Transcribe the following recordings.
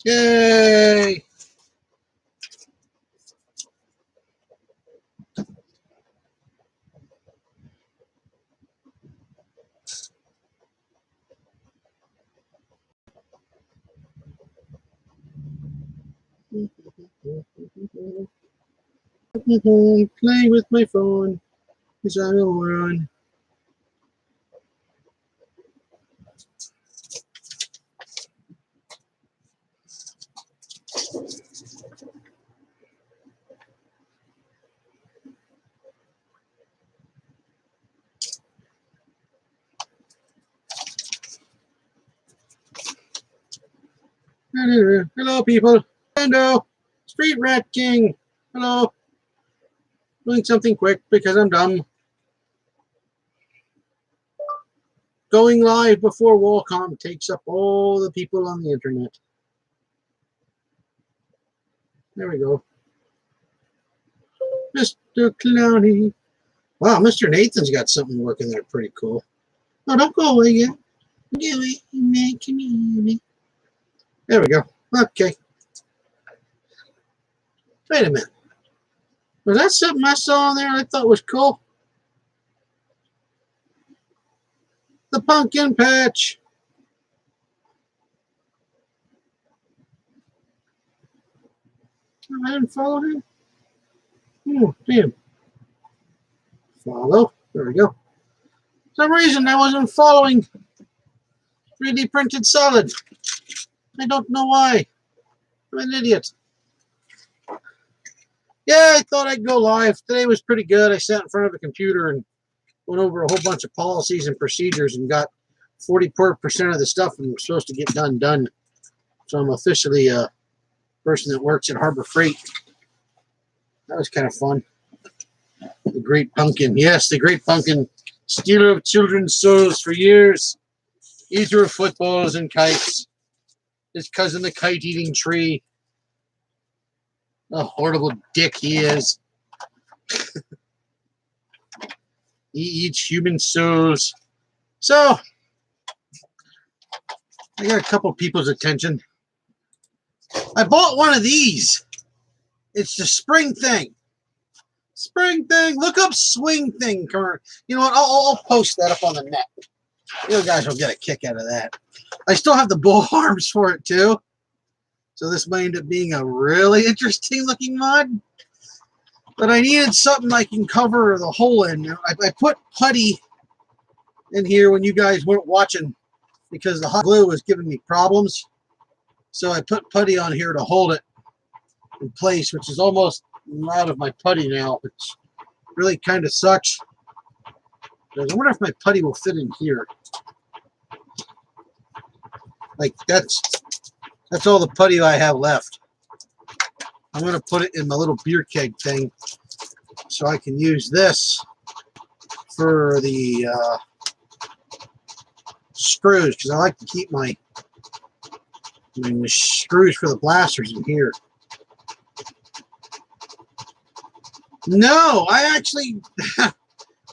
Yay! Playing with my phone because I'm a moron. Hello, people. Hello, Street Rat King. Hello. Doing something quick because I'm dumb. Going live before Wacom takes up all the people on the internet. There we go. Mr. Clowny. Wow, Mr. Nathan's got something working there pretty cool. No, don't go away yet. Go away, man. Come here. There we go. Okay. Wait a minute. Was that something I saw on there I thought was cool? The pumpkin patch. I didn't follow him. Oh, damn. Follow. There we go. For some reason I wasn't following 3D printed solid. I don't know why. I'm an idiot. Yeah, I thought I'd go live. Today was pretty good. I sat in front of a computer and went over a whole bunch of policies and procedures and got 44% of the stuff I'm supposed to get done. So I'm officially a person that works at Harbor Freight. That was kind of fun. The Great Pumpkin. Yes, the Great Pumpkin. Stealer of children's souls for years. Eater of footballs and kites. His cousin the kite-eating tree. A horrible dick he is. He eats human souls. So, I got a couple people's attention. I bought one of these. It's the spring thing. Spring thing. Look up swing thing. You know what? I'll post that up on the net. You guys will get a kick out of that. I still have the bull arms for it too. So this might end up being a really interesting looking mod. But I needed something I can cover the hole in. I put putty in here when you guys weren't watching because the hot glue was giving me problems. So I put putty on here to hold it in place, which is almost out of my putty now, which really kind of sucks. I wonder if my putty will fit in here. Like that's all the putty I have left. I'm going to put it in my little beer keg thing so I can use this for the screws because I like to keep my screws for the blasters in here. No, I actually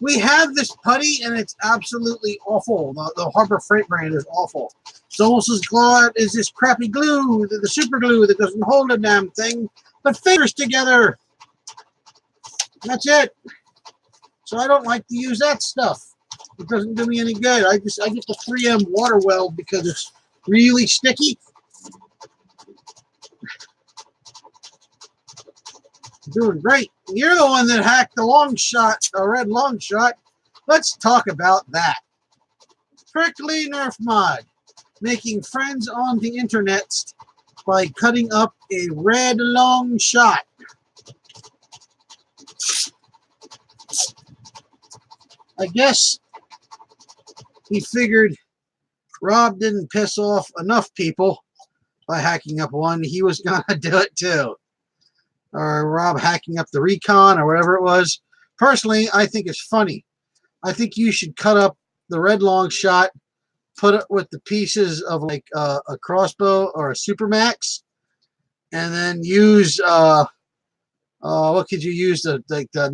we have this putty and it's absolutely awful. The Harbor Freight brand is awful. It's almost as glad as this crappy glue, the super glue that doesn't hold a damn thing, but fingers together. That's it. So I don't like to use that stuff. It doesn't do me any good. I get the 3M water weld because it's really sticky. Doing great. You're the one that hacked the long shot, the red long shot. Let's talk about that. Prickly Nerf mod. Making friends on the internet by cutting up a red long shot. I guess he figured Rob didn't piss off enough people by hacking up one. He was going to do it too. Or Rob hacking up the Recon or whatever it was. Personally, I think it's funny. I think you should cut up the red long shot, put it with the pieces of like a crossbow or a Supermax, and then use what could you use to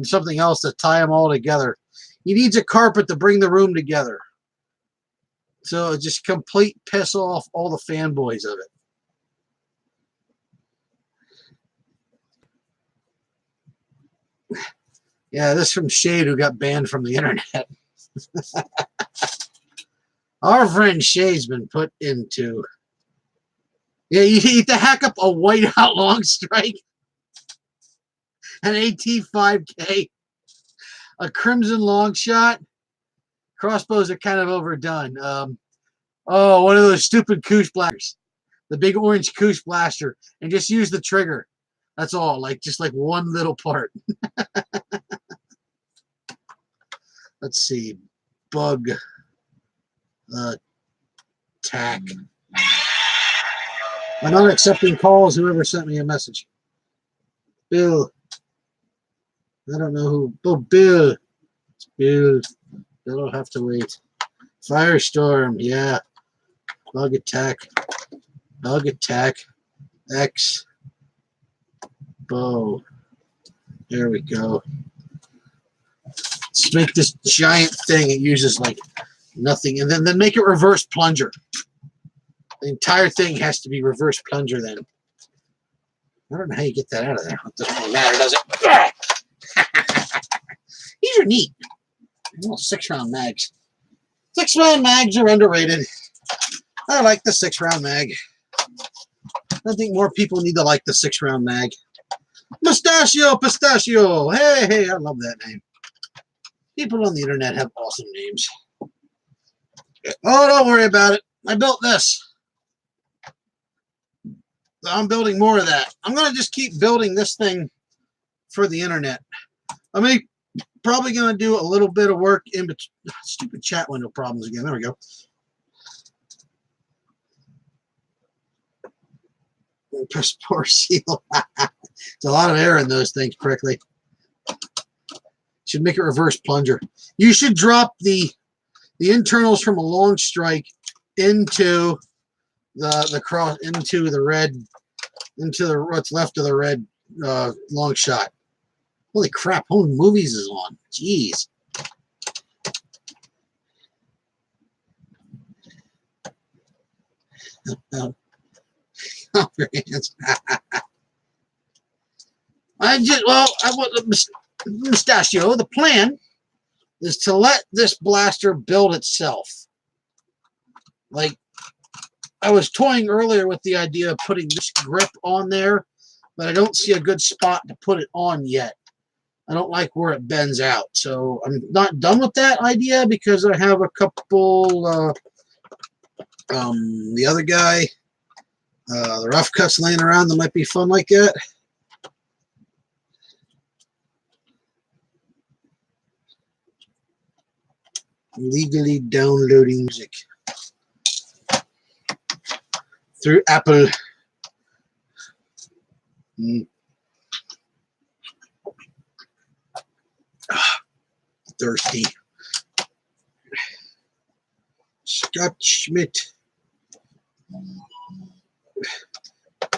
something else to tie them all together. He needs a carpet to bring the room together. So just complete piss off all the fanboys of it. Yeah, this from Shade, who got banned from the internet. Our friend Shade's been put into. Yeah, you need to hack up a whiteout long strike, an AT5K, a crimson long shot. Crossbows are kind of overdone. Oh, one of those stupid Koosh blasters, the big orange Koosh blaster, and just use the trigger. That's all, like just like one little part. Let's see, bug, tack. I'm not accepting calls. Whoever sent me a message, Bill. I don't know who. Oh, Bill. It's Bill. Bill'll have to wait. Firestorm, yeah. Bug attack. Bug attack. X. Bow. There we go. Let's make this giant thing. It uses like nothing. And then make it reverse plunger. The entire thing has to be reverse plunger then. I don't know how you get that out of there. It doesn't really matter, does it? These are neat. Little 6-round mags. 6-round mags are underrated. I like the 6-round mag. I think more people need to like the 6-round mag. Mustachio Pistachio. Hey, I love that name. People on the internet have awesome names. Oh, don't worry about it. I built this. I'm building more of that. I'm going to just keep building this thing for the internet. I mean, probably going to do a little bit of work in between. Stupid chat window problems again. There we go. Press pour seal. It's a lot of air in those things, prickly. Should make it reverse plunger. You should drop the internals from a long strike into the cross, into the red, into the what's left of the red long shot. Holy crap! Home Movies is on. Jeez. I want Mustachio. The plan is to let this blaster build itself. Like, I was toying earlier with the idea of putting this grip on there, but I don't see a good spot to put it on yet. I don't like where it bends out. So I'm not done with that idea because I have a couple, the other guy, the rough cuts laying around that might be fun like that. Legally downloading music through Apple. Thirsty. Scott Schmidt.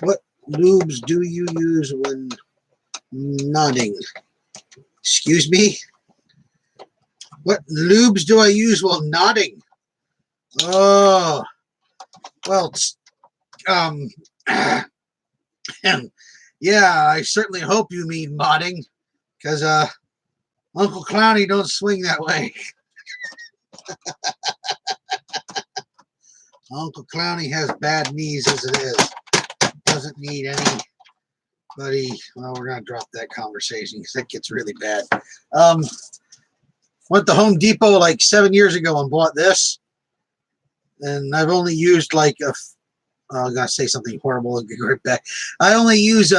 What lubes do you use when nodding? Excuse me? What lubes do I use while nodding? Oh, well, yeah, I certainly hope you mean modding, because Uncle Clowny don't swing that way. Uncle Clowny has bad knees as it is. Doesn't need anybody. Well, we're going to drop that conversation because it gets really bad. Went to Home Depot like 7 years ago and bought this. And I've only used like I'm going to say something horrible and get right back. I only use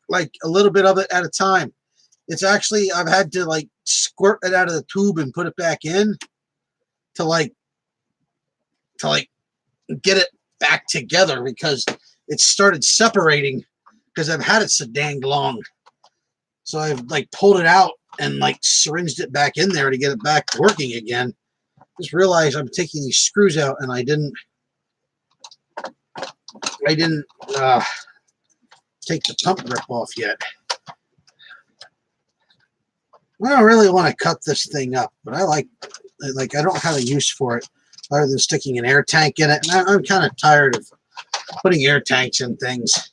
like a little bit of it at a time. It's actually, I've had to like squirt it out of the tube and put it back in to like get it back together because it started separating because I've had it so dang long. So I've like pulled it out and like syringed it back in there to get it back working again. Just realized I'm taking these screws out and I didn't take the pump grip off yet. I don't really want to cut this thing up, but I don't have a use for it other than sticking an air tank in it. And I'm kind of tired of putting air tanks in things.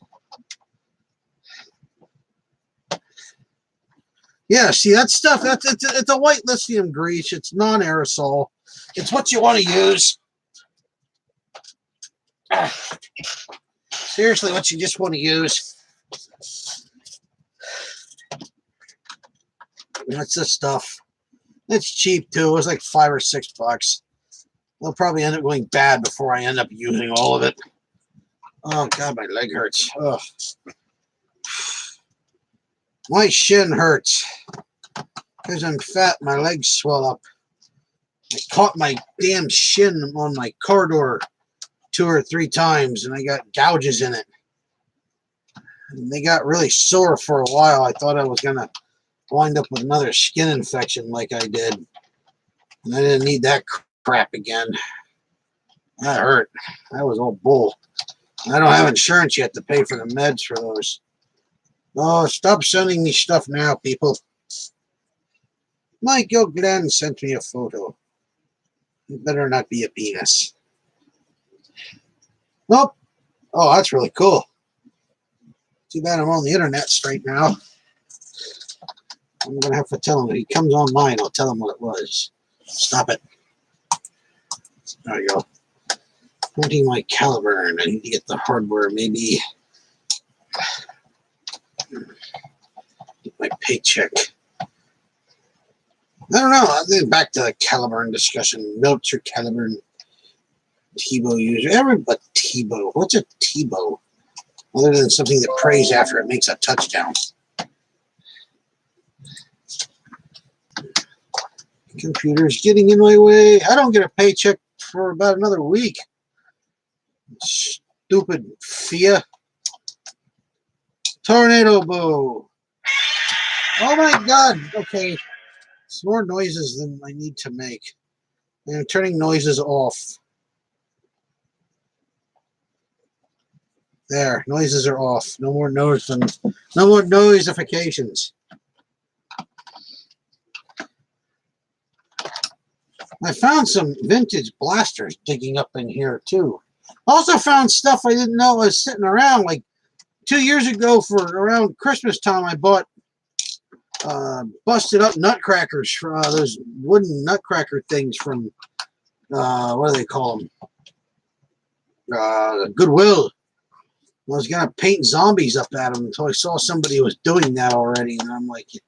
Yeah, see that stuff. It's a white lithium grease. It's non-aerosol. It's what you want to use. Seriously, what you just want to use. That's this stuff. It's cheap too. It was like $5 or $6. It'll probably end up going bad before I end up using all of it. Oh God, my leg hurts. Ugh. My shin hurts because I'm fat. My legs swell up. I caught my damn shin on my car door 2 or 3 times, and I got gouges in it. And they got really sore for a while. I thought I was gonna wind up with another skin infection like I did, and I didn't need that crap again. That hurt. That was all bull. I don't have insurance yet to pay for the meds for those. Oh, stop sending me stuff now, people. Michael Glenn sent me a photo. It better not be a penis. Nope. Oh, that's really cool. Too bad I'm on the internet straight now. I'm going to have to tell him. If he comes online, I'll tell him what it was. Stop it. There you go. Pointing my Caliburn. I need to get the hardware, maybe. Get my paycheck. I don't know. I'll get back to the Caliburn discussion. Meltzer Caliburn. Tebow user. Everybody Tebow. What's a Tebow? Other than something that prays after it makes a touchdown. Computer's getting in my way. I don't get a paycheck for about another week. Stupid FIA. Tornado bow. Oh my God. Okay. It's more noises than I need to make. I'm turning noises off. There. Noises are off. No more notifications. I found some vintage blasters digging up in here too. Also found stuff I didn't know was sitting around. Like 2 years ago, for around Christmas time, I bought busted up nutcrackers for those wooden nutcracker things from what do they call them? Goodwill. I was gonna paint zombies up at them until I saw somebody was doing that already, and I'm like, it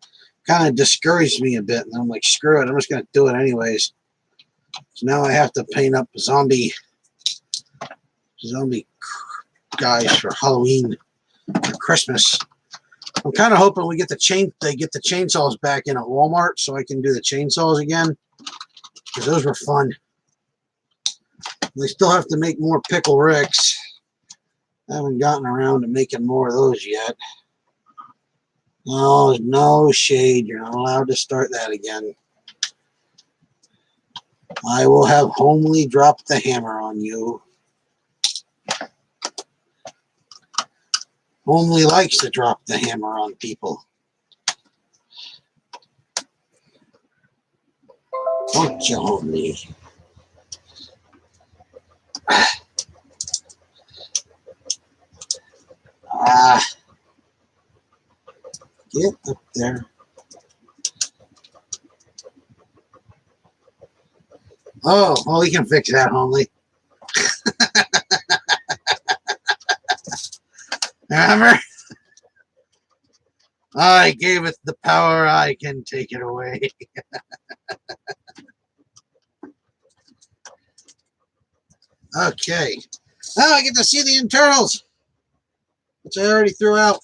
kind of discouraged me a bit. And I'm like, screw it, I'm just gonna do it anyways. So now I have to paint up zombie guys for Halloween, for Christmas. I'm kind of hoping they get the chainsaws back in at Walmart so I can do the chainsaws again, because those were fun. They still have to make more Pickle Ricks. I haven't gotten around to making more of those yet. No shade. You're not allowed to start that again. I will have homely dropped the hammer on you. Homely likes to drop the hammer on people. Don't you, homely? Get up there. Oh, well, we can fix that, homely. Remember? I gave it the power, I can take it away. Okay. Now I get to see the internals, which I already threw out.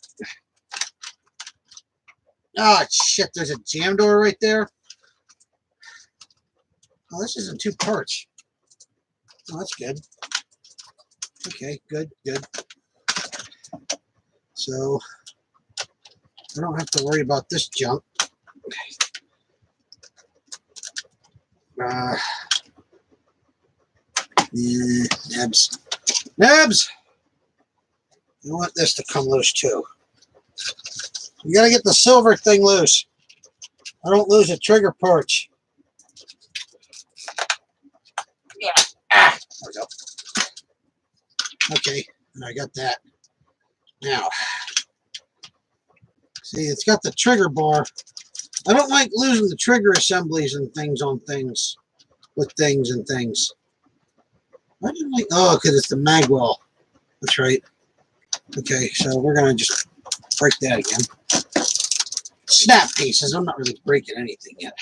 Oh, shit, there's a jam door right there. Oh, this isn't 2 parts. Oh, that's good. Okay, good. So, I don't have to worry about this junk. Nebs. Nebs! You want this to come loose, too. You gotta get the silver thing loose. I don't lose the trigger parts. Yeah. There we go. Okay, I got that. Now, see, it's got the trigger bar I don't like losing the trigger assemblies and things on things with things and things. Why didn't I? Oh, because it's the magwell. That's right. Okay, so we're gonna just break that again. Snap pieces. I'm not really breaking anything yet.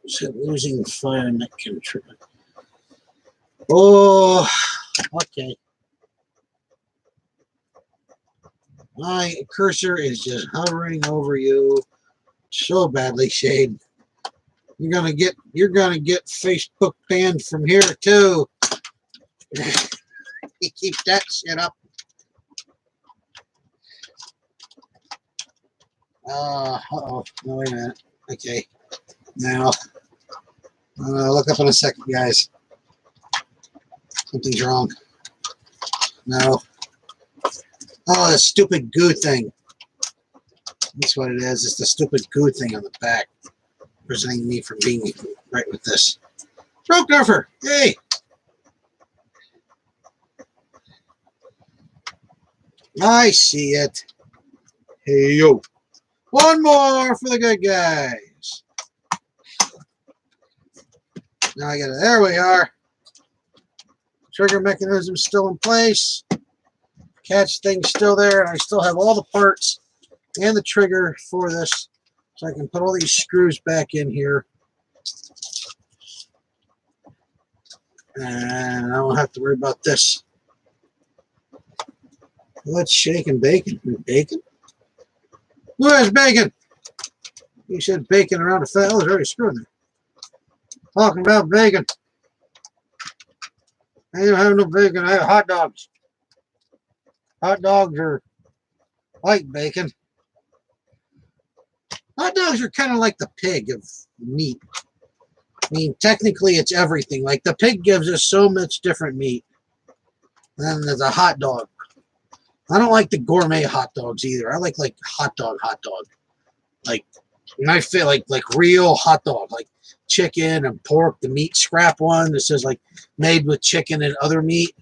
So losing fire net control. Oh, okay. My cursor is just hovering over you so badly, Shade. You're gonna get Facebook banned from here too. You keep that shit up. Uh-oh. No, wait a minute. Okay. Now, look up in a second, guys. Something's wrong. No. Oh, the stupid goo thing. That's what it is. It's the stupid goo thing on the back. Preventing me from being right with this. Broke Nerfer! Hey! I see it. Hey, yo. One more for the good guys. Now I got it. There we are. Trigger mechanism still in place. Catch thing's still there. And I still have all the parts and the trigger for this. So I can put all these screws back in here. And I won't have to worry about this. Let's shake and bacon. Bacon? Who has bacon? You said bacon around the fat. Oh, there's already a screw in there. Talking about bacon. I don't have no bacon. I have hot dogs. Hot dogs are like bacon. Hot dogs are kind of like the pig of meat. I mean, technically, it's everything. Like, the pig gives us so much different meat than the hot dog. I don't like the gourmet hot dogs either. I like hot dog. Like, and I feel like real hot dog, like chicken and pork, the meat scrap one that says like made with chicken and other meat.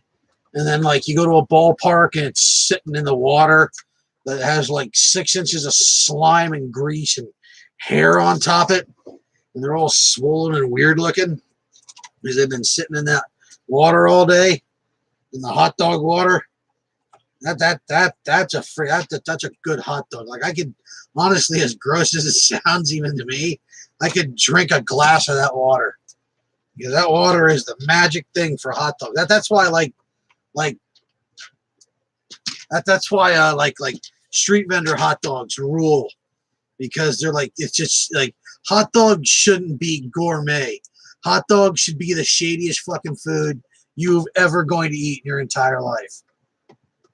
And then like you go to a ballpark and it's sitting in the water that has like 6 inches of slime and grease and hair on top of it. And they're all swollen and weird looking because they've been sitting in that water all day, in the hot dog water. That's a good hot dog. Like, I could honestly, as gross as it sounds even to me, I could drink a glass of that water. Because that water is the magic thing for hot dog. That's why that's why like street vendor hot dogs rule. Because they're like, it's just like, hot dogs shouldn't be gourmet. Hot dogs should be the shadiest fucking food you've ever going to eat in your entire life.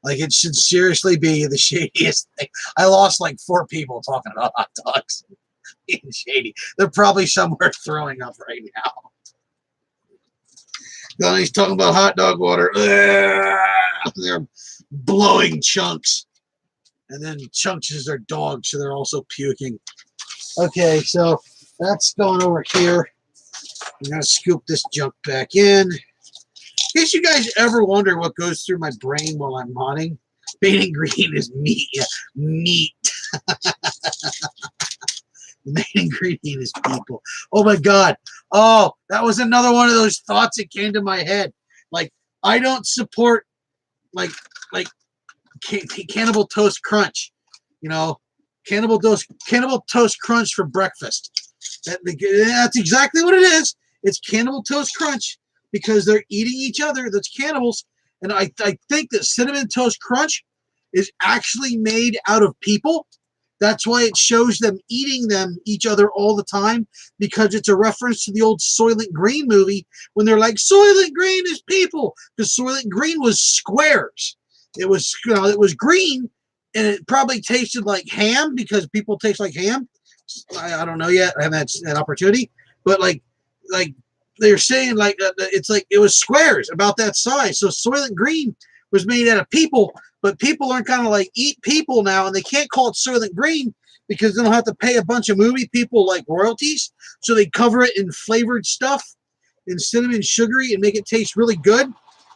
Like, it should seriously be the shadiest thing. I lost like 4 people talking about hot dogs being shady. They're probably somewhere throwing up right now. Donnie's talking about hot dog water. They're blowing chunks. And then chunks is their dog, so they're also puking. Okay, so that's going over here. I'm going to scoop this junk back in. In case you guys ever wonder what goes through my brain while I'm modding, painting green is meat. Yeah, meat. The main ingredient is people. Oh my God. Oh, that was another one of those thoughts that came to my head. Like, I don't support like Cannibal Toast Crunch. You know, Cannibal Toast Crunch for breakfast. That's exactly what it is. It's Cannibal Toast Crunch because they're eating each other. That's cannibals. And I think that Cinnamon Toast Crunch is actually made out of people. That's why it shows them eating each other all the time, because it's a reference to the old Soylent Green movie when they're like, Soylent Green is people, because Soylent Green was squares. It was, it was green, and it probably tasted like ham because people taste like ham. I don't know yet. I haven't had that opportunity, but like they're saying it's like it was squares about that size. So Soylent Green was made out of people. But people are kind of like eat people now, and they can't call it Soylent Green because they don't have to pay a bunch of movie people like royalties. So they cover it in flavored stuff, in cinnamon sugary, and make it taste really good.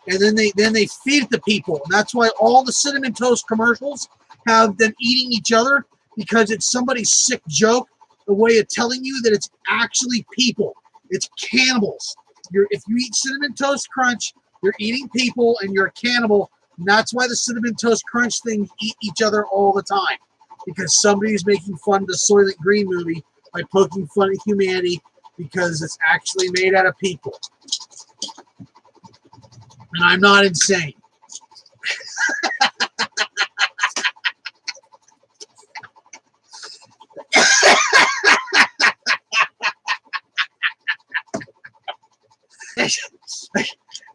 And then they feed it to people. And that's why all the Cinnamon Toast commercials have them eating each other, because it's somebody's sick joke, a way of telling you that it's actually people. It's cannibals. If you eat Cinnamon Toast Crunch, you're eating people and you're a cannibal. And that's why the Cinnamon Toast Crunch things eat each other all the time. Because somebody's making fun of the Soylent Green movie by poking fun at humanity because it's actually made out of people. And I'm not insane.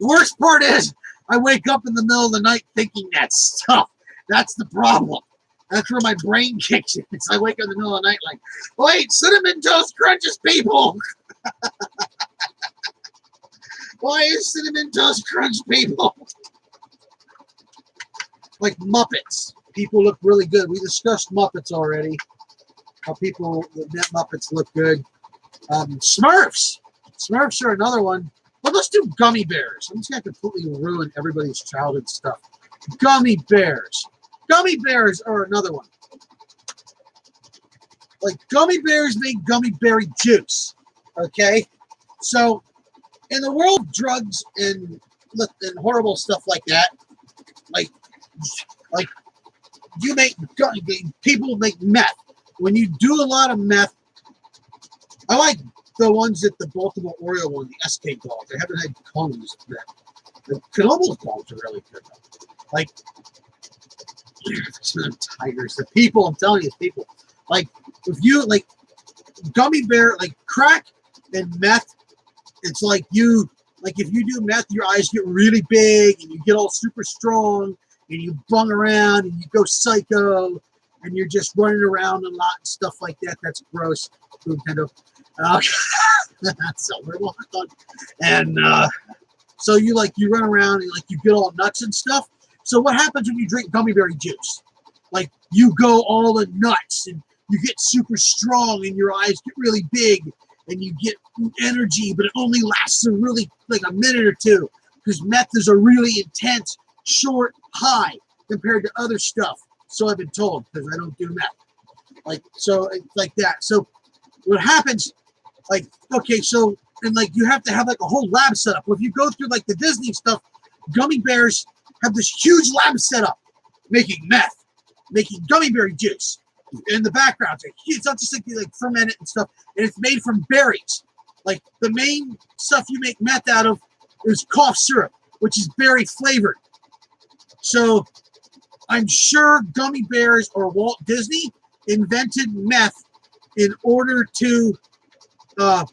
The worst part is I wake up in the middle of the night thinking that stuff. That's the problem. That's where my brain kicks in. I wake up in the middle of the night like, wait, Cinnamon Toast Crunches people. Why is Cinnamon Toast Crunch people? Like Muppets. People look really good. We discussed Muppets already. How people, the Muppets look good. Smurfs. Smurfs are another one. Well, let's do gummy bears. I'm just going to completely ruin everybody's childhood stuff. Gummy bears. Gummy bears are another one. Like gummy bears make gummy berry juice. Okay? So, in the world of drugs and horrible stuff like that, like you make, people make meth. When you do a lot of meth, I like the ones at the Baltimore Oreo one, the SK balls. They haven't had cones yet. The Knoebels balls are really good. Like, tigers. The people, I'm telling you, it's people. Like, if you, like, gummy bear, like, crack and meth, it's like you, like, if you do meth, your eyes get really big and you get all super strong and you bung around and you go psycho and you're just running around a lot and stuff like that. That's gross. Kind of. That's so horrible. And so you run around and you get all nuts and stuff. So what happens when you drink gummy berry juice? Like you go all the nuts and you get super strong and your eyes get really big and you get energy, but it only lasts a minute or two because meth is a really intense, short high compared to other stuff. So I've been told because I don't do meth. So it's like that. So what happens? You have to have a whole lab setup. Well, if you go through the Disney stuff, gummy bears have this huge lab setup making meth, making gummy berry juice. In the background, it's not just ferment it and stuff, and it's made from berries. Like the main stuff you make meth out of is cough syrup, which is berry flavored. So I'm sure gummy bears or Walt Disney invented meth in order to put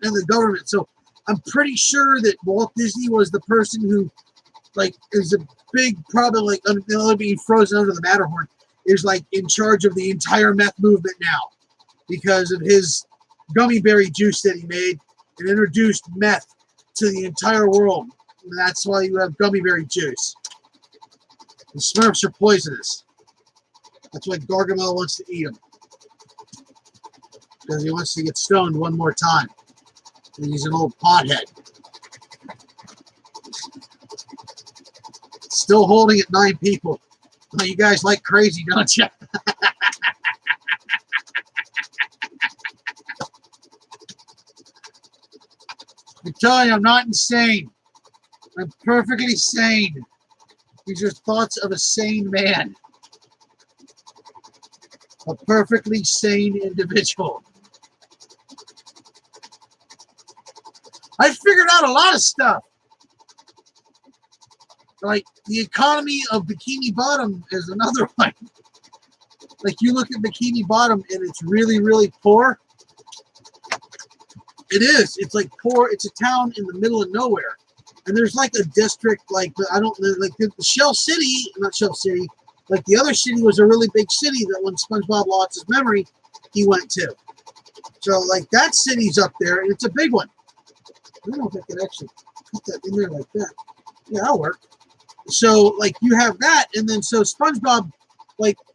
in the government. So I'm pretty sure that Walt Disney was the person who is a big, probably being frozen under the Matterhorn, is in charge of the entire meth movement now because of his gummy berry juice that he made and introduced meth to the entire world. And that's why you have gummy berry juice. The Smurfs are poisonous. That's why Gargamel wants to eat them. Because he wants to get stoned one more time. And he's an old pothead. Still holding at 9 people. Oh, you guys like crazy, don't you? I'm telling you, I'm not insane. I'm perfectly sane. These are thoughts of a sane man. A perfectly sane individual. I figured out a lot of stuff. Like the economy of Bikini Bottom is another one. Like you look at Bikini Bottom and it's really, really poor. It is. It's poor. It's a town in the middle of nowhere. And there's a district I don't know, the Shell City, not Shell City, the other city was a really big city that when SpongeBob lost his memory, he went to. So that city's up there and it's a big one. I don't know if I can actually put that in there like that. Yeah, that'll work. So you have that, and then so SpongeBob,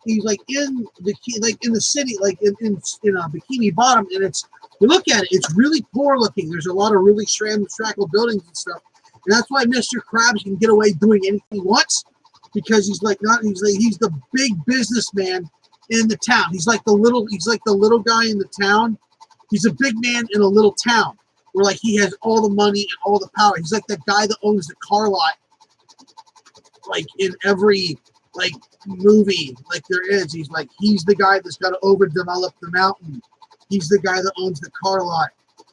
he's in the city, in Bikini Bottom, and it's, you look at it, it's really poor looking. There's a lot of really strackled buildings and stuff, and that's why Mr. Krabs can get away doing anything he wants, because he's like not he's the big businessman in the town. He's like the little guy in the town. He's a big man in a little town where like he has all the money and all the power. He's like the guy that owns the car lot, like in every like movie like there is. He's the guy that's got to overdevelop the mountain. He's the guy that owns the car lot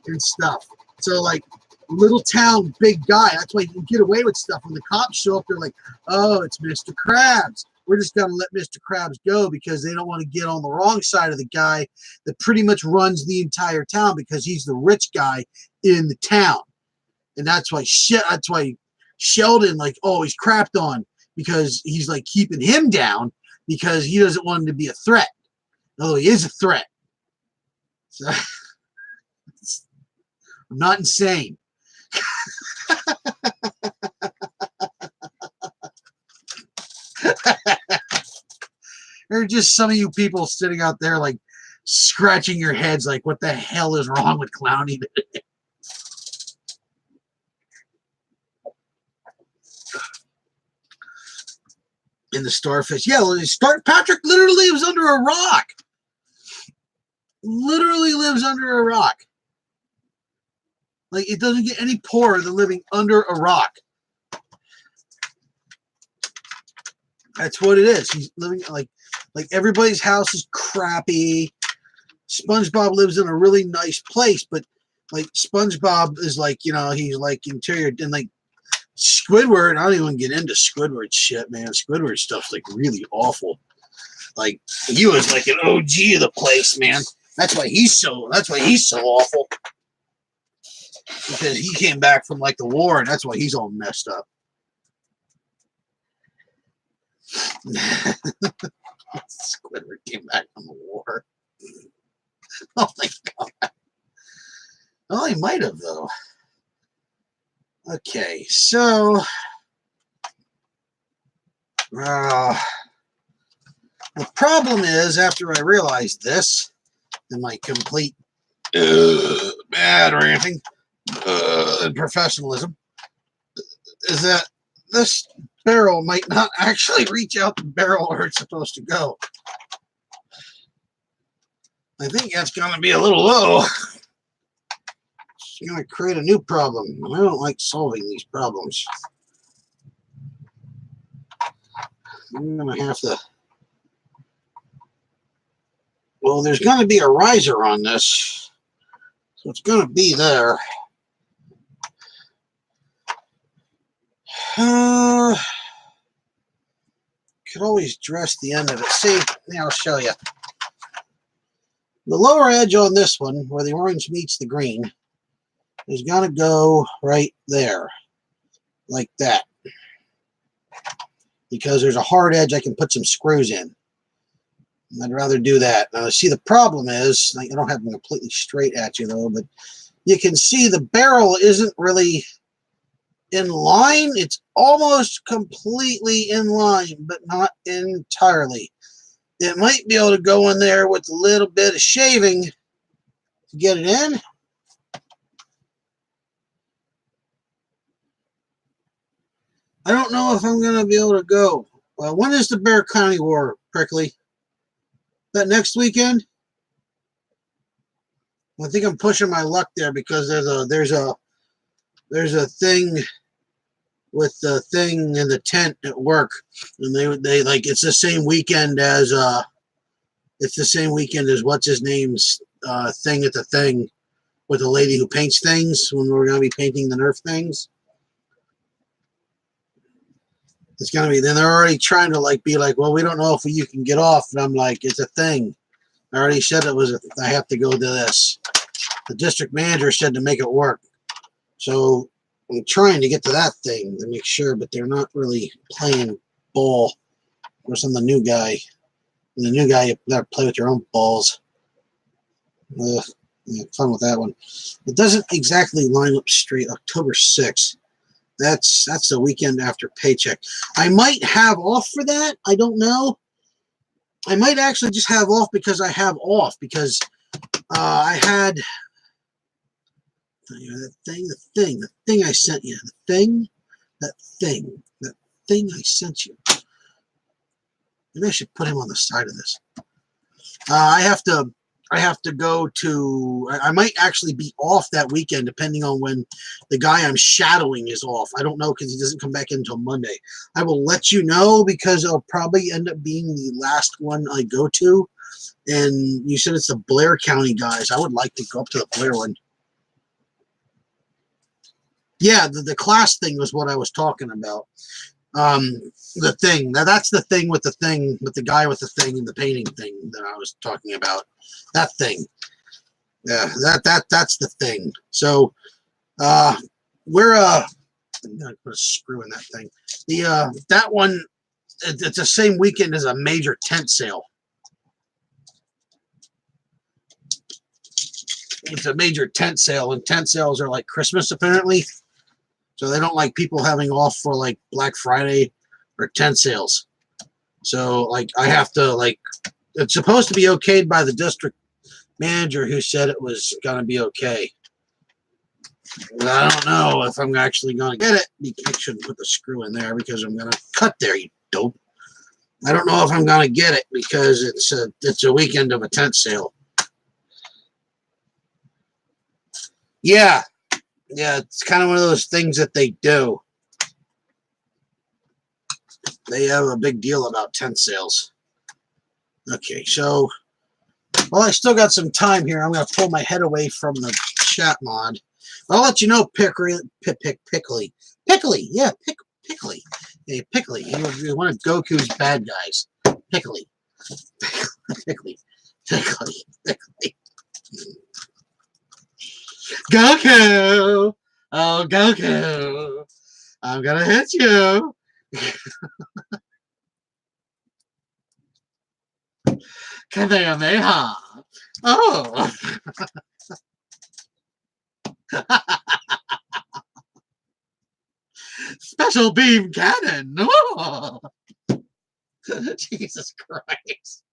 and stuff. So like little town big guy. That's why he can get away with stuff. When the cops show up, they're like, "Oh, it's Mr. Krabs. We're just gonna let Mr. Krabs go because they don't want to get on the wrong side of the guy that pretty much runs the entire town because he's the rich guy in the town." And that's why Sheldon like always crapped on, because he's like keeping him down because he doesn't want him to be a threat. Although he is a threat. So I'm not insane. There are just some of you people sitting out there like scratching your heads like, what the hell is wrong with Clowny today? In the starfish. Yeah, Patrick literally lives under a rock. Literally lives under a rock. Like, it doesn't get any poorer than living under a rock. That's what it is. He's living like everybody's house is crappy. SpongeBob lives in a really nice place, but like SpongeBob is like, you know, he's like interior, and like Squidward, I don't even get into Squidward shit, man. Squidward stuff's like really awful. Like he was like an OG of the place, man. That's why he's so awful. Because he came back from like the war, and that's why he's all messed up. Squidward came back from the war. Oh my god. Oh, he might have though. Okay, so the problem is, after I realized this, in my complete bad ranting and professionalism, is that this barrel might not actually reach out the barrel where it's supposed to go. I think that's going to be a little low. It's going to create a new problem. I don't like solving these problems. I'm going to have to... Well, there's going to be a riser on this, so it's going to be there. Could always dress the end of it. See, now I'll show you. The lower edge on this one, where the orange meets the green, is going to go right there, like that. Because there's a hard edge, I can put some screws in. I'd rather do that. Now, see, the problem is, I don't have them completely straight at you, though, but you can see the barrel isn't really in line. It's almost completely in line, but not entirely. It might be able to go in there with a little bit of shaving to get it in. I don't know if I'm going to be able to go. Well, when is the Bear County War, Prickly? That next weekend? I think I'm pushing my luck there because there's a thing with the thing in the tent at work, and they like it's the same weekend as what's his name's thing at the thing with the lady who paints things when we're gonna be painting the Nerf things. It's gonna be, then they're already trying to like be like, well, we don't know if you can get off, and I'm like, it's a thing. I already said I have to go to this. The district manager said to make it work. So I'm trying to get to that thing to make sure, but they're not really playing ball. Or some the new guy. And the new guy, you gotta play with your own balls. Yeah, fun with that one. It doesn't exactly line up straight. October 6th. That's the weekend after paycheck. I might have off for that. I don't know. I might actually just have off because I have off, because I had the thing I sent you. That thing I sent you. Maybe I should put him on the side of this. I have to go to. I might actually be off that weekend, depending on when the guy I'm shadowing is off. I don't know because he doesn't come back in until Monday. I will let you know because it'll probably end up being the last one I go to. And you said it's the Blair County guys. I would like to go up to the Blair one. Yeah, the class thing was what I was talking about. The thing. Now that's the thing with the guy with the thing and the painting thing that I was talking about. That thing. Yeah, that's the thing. So we're I'm gonna put a screw in that thing. That one it's the same weekend as a major tent sale. It's a major tent sale, and tent sales are like Christmas apparently. So they don't like people having off for like Black Friday or tent sales. So like I have to it's supposed to be okayed by the district manager who said it was gonna be okay. But I don't know if I'm actually gonna get it. I shouldn't put the screw in there because I'm gonna cut there, you dope. I don't know if I'm gonna get it because it's a weekend of a tent sale. Yeah, it's kind of one of those things that they do. They have a big deal about tent sales. Okay, so, well, I still got some time here. I'm going to pull my head away from the chat mod. I'll let you know, Pickly. Yeah, Pickly. Hey, Pickly. You're one of Goku's bad guys. Pickly. Pickly. Goku! Oh, Goku! I'm gonna hit you! Kamehameha! Oh! Special beam cannon! Oh! Jesus Christ!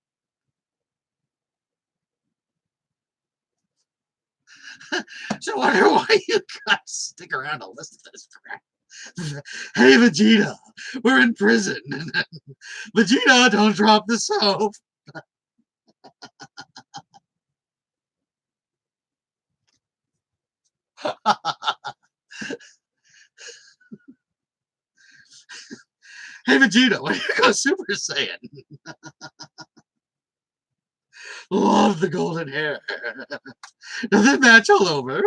So I wonder why you guys stick around to listen to this crap. Hey, Vegeta, we're in prison. Vegeta, don't drop the soap. Hey, Vegeta, why do you go Super Saiyan? Love the golden hair. Does it match all over?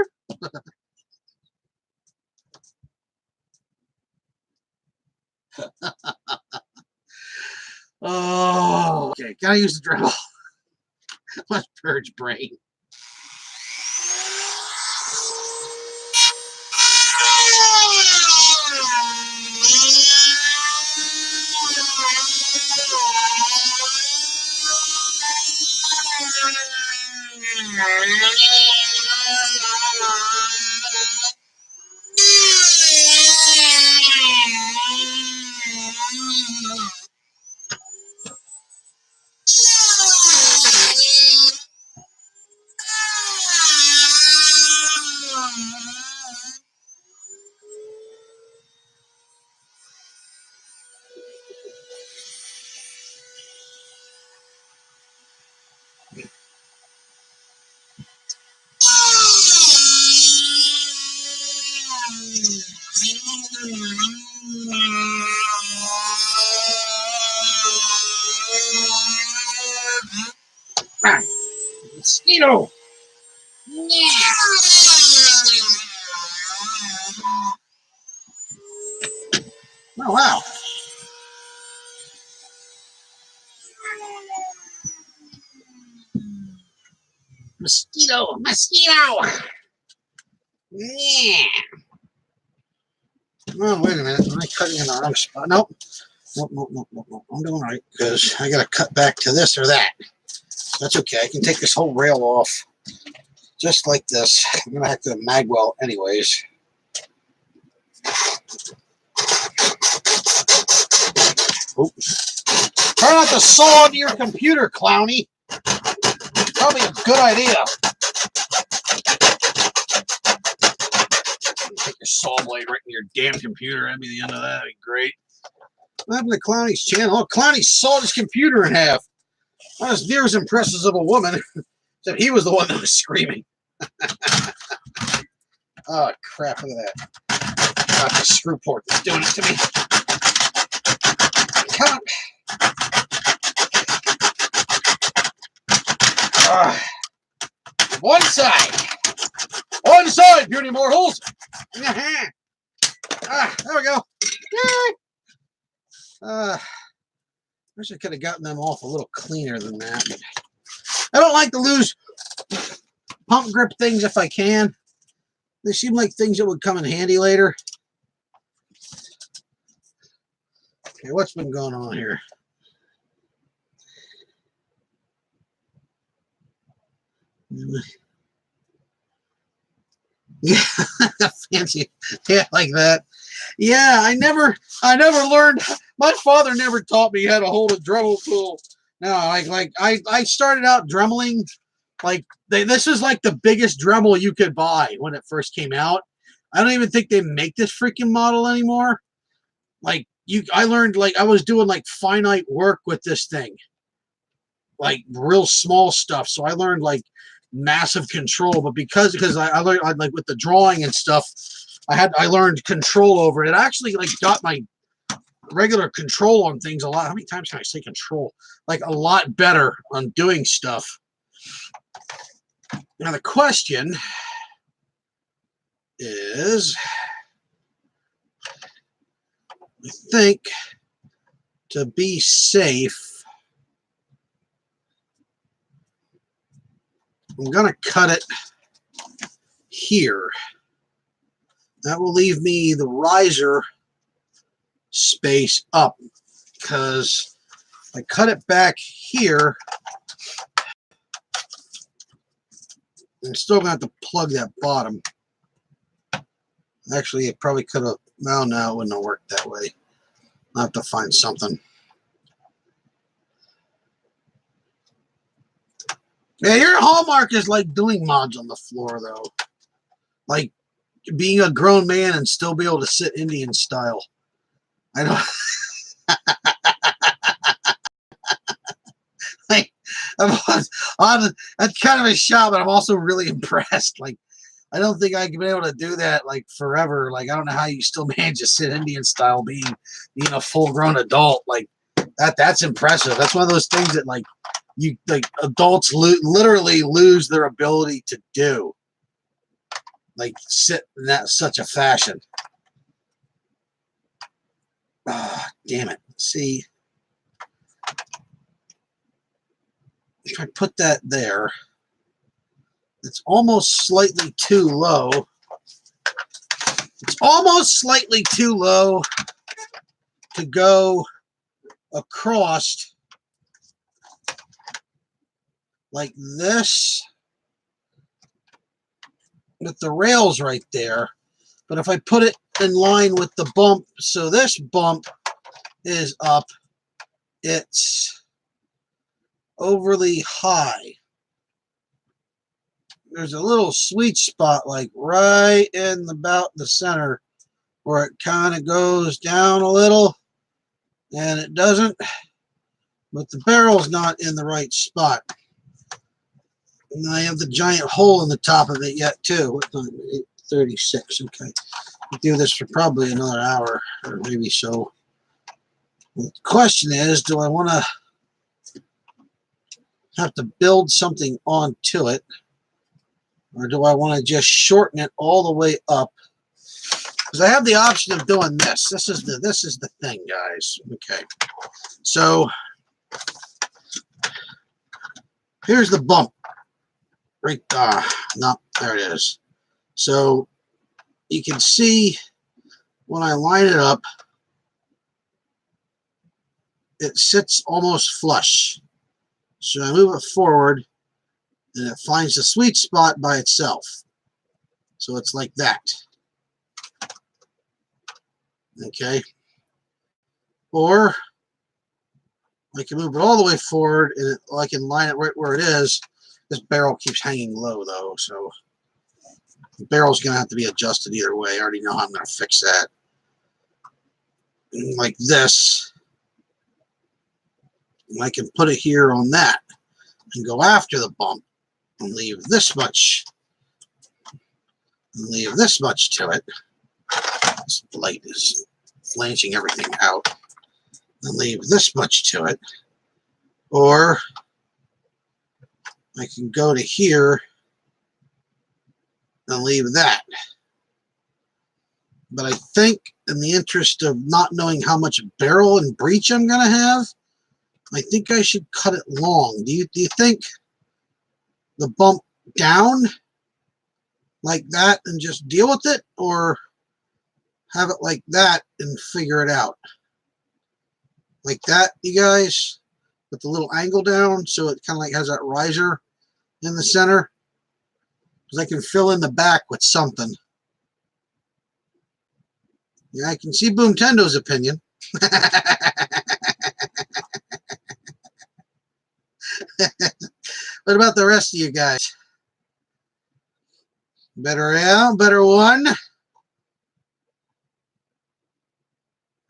Oh, okay. Gotta use the Dremel. Let's purge brain. Mosquito! Yeah. Oh, wow. Mosquito! Yeah. Oh, wait a minute. Am I cutting in the wrong spot? Nope. Nope. I'm doing right because I got to cut back to this or that. That's okay. I can take this whole rail off just like this. I'm going to have to magwell anyways. Oops. Try not to saw into your computer, Clowny. Probably a good idea. Take your saw blade right in your damn computer. That'd be the end of that. That'd be great. What happened to Clowny's channel? Oh, Clowny sawed his computer in half. Not as near as impressive of a woman. Except he was the one that was screaming. Oh, crap. Look at that. Got the screw port that's doing it to me. Come on. One side. One side, beauty mortals. There we go. Wish I could have gotten them off a little cleaner than that. But I don't like to lose pump grip things if I can. They seem like things that would come in handy later. Okay, what's been going on here? Yeah, fancy. Yeah, like that. Yeah, I never learned. My father never taught me how to hold a Dremel tool. No, I started out dremeling. Like this is like the biggest Dremel you could buy when it first came out. I don't even think they make this freaking model anymore. Like I learned, like I was doing like finite work with this thing, like real small stuff. So I learned like massive control, but because I learned like with the drawing and stuff, I learned control over it. It actually like got my regular control on things a lot. How many times can I say control? Like a lot better on doing stuff. Now the question is, I think to be safe, I'm gonna cut it here. That will leave me the riser space up, because if I cut it back here, I'm still going to have to plug that bottom. Actually, it probably could have, well, no, it wouldn't have worked that way. I'll have to find something. Yeah, your hallmark is like doing mods on the floor, though. Like being a grown man and still be able to sit Indian style. I don't. Like, that's kind of a shot, but I'm also really impressed. Like, I don't think I can be able to do that like forever. Like, I don't know how you still manage to sit Indian style being a full-grown adult. Like that's impressive. That's one of those things that like adults literally lose their ability to do. Like sit in such a fashion. Ah, damn it. See, if I put that there, it's almost slightly too low. It's almost slightly too low to go across like this with the rails right there. But if I put it in line with the bump, so this bump is up, it's overly high. There's a little sweet spot like right in about the center where it kind of goes down a little, and it doesn't, but the barrel's not in the right spot. And I have the giant hole in the top of it yet too. What time? 8:36. Okay, I'll do this for probably another hour or maybe so. The question is, do I want to have to build something onto it, or do I want to just shorten it all the way up? Because I have the option of doing this. This is the thing, guys. Okay, so here's the bump. Right there. No, there it is. So you can see when I line it up, it sits almost flush. So I move it forward, and it finds the sweet spot by itself. So it's like that. Okay. Or I can move it all the way forward, and I can line it right where it is. This barrel keeps hanging low, though, so the barrel's going to have to be adjusted either way. I already know how I'm going to fix that. And like this. I can put it here on that and go after the bump and leave this much to it. This light is blanching everything out. And leave this much to it. Or I can go to here and leave that. But I think in the interest of not knowing how much barrel and breech I'm going to have, I think I should cut it long. Do you think the bump down like that and just deal with it, or have it like that and figure it out? Like that, you guys, with the little angle down so it kind of like has that riser in the center, because I can fill in the back with something. Yeah, I can see Boomtendo's opinion. What about the rest of you guys? Better L, better one,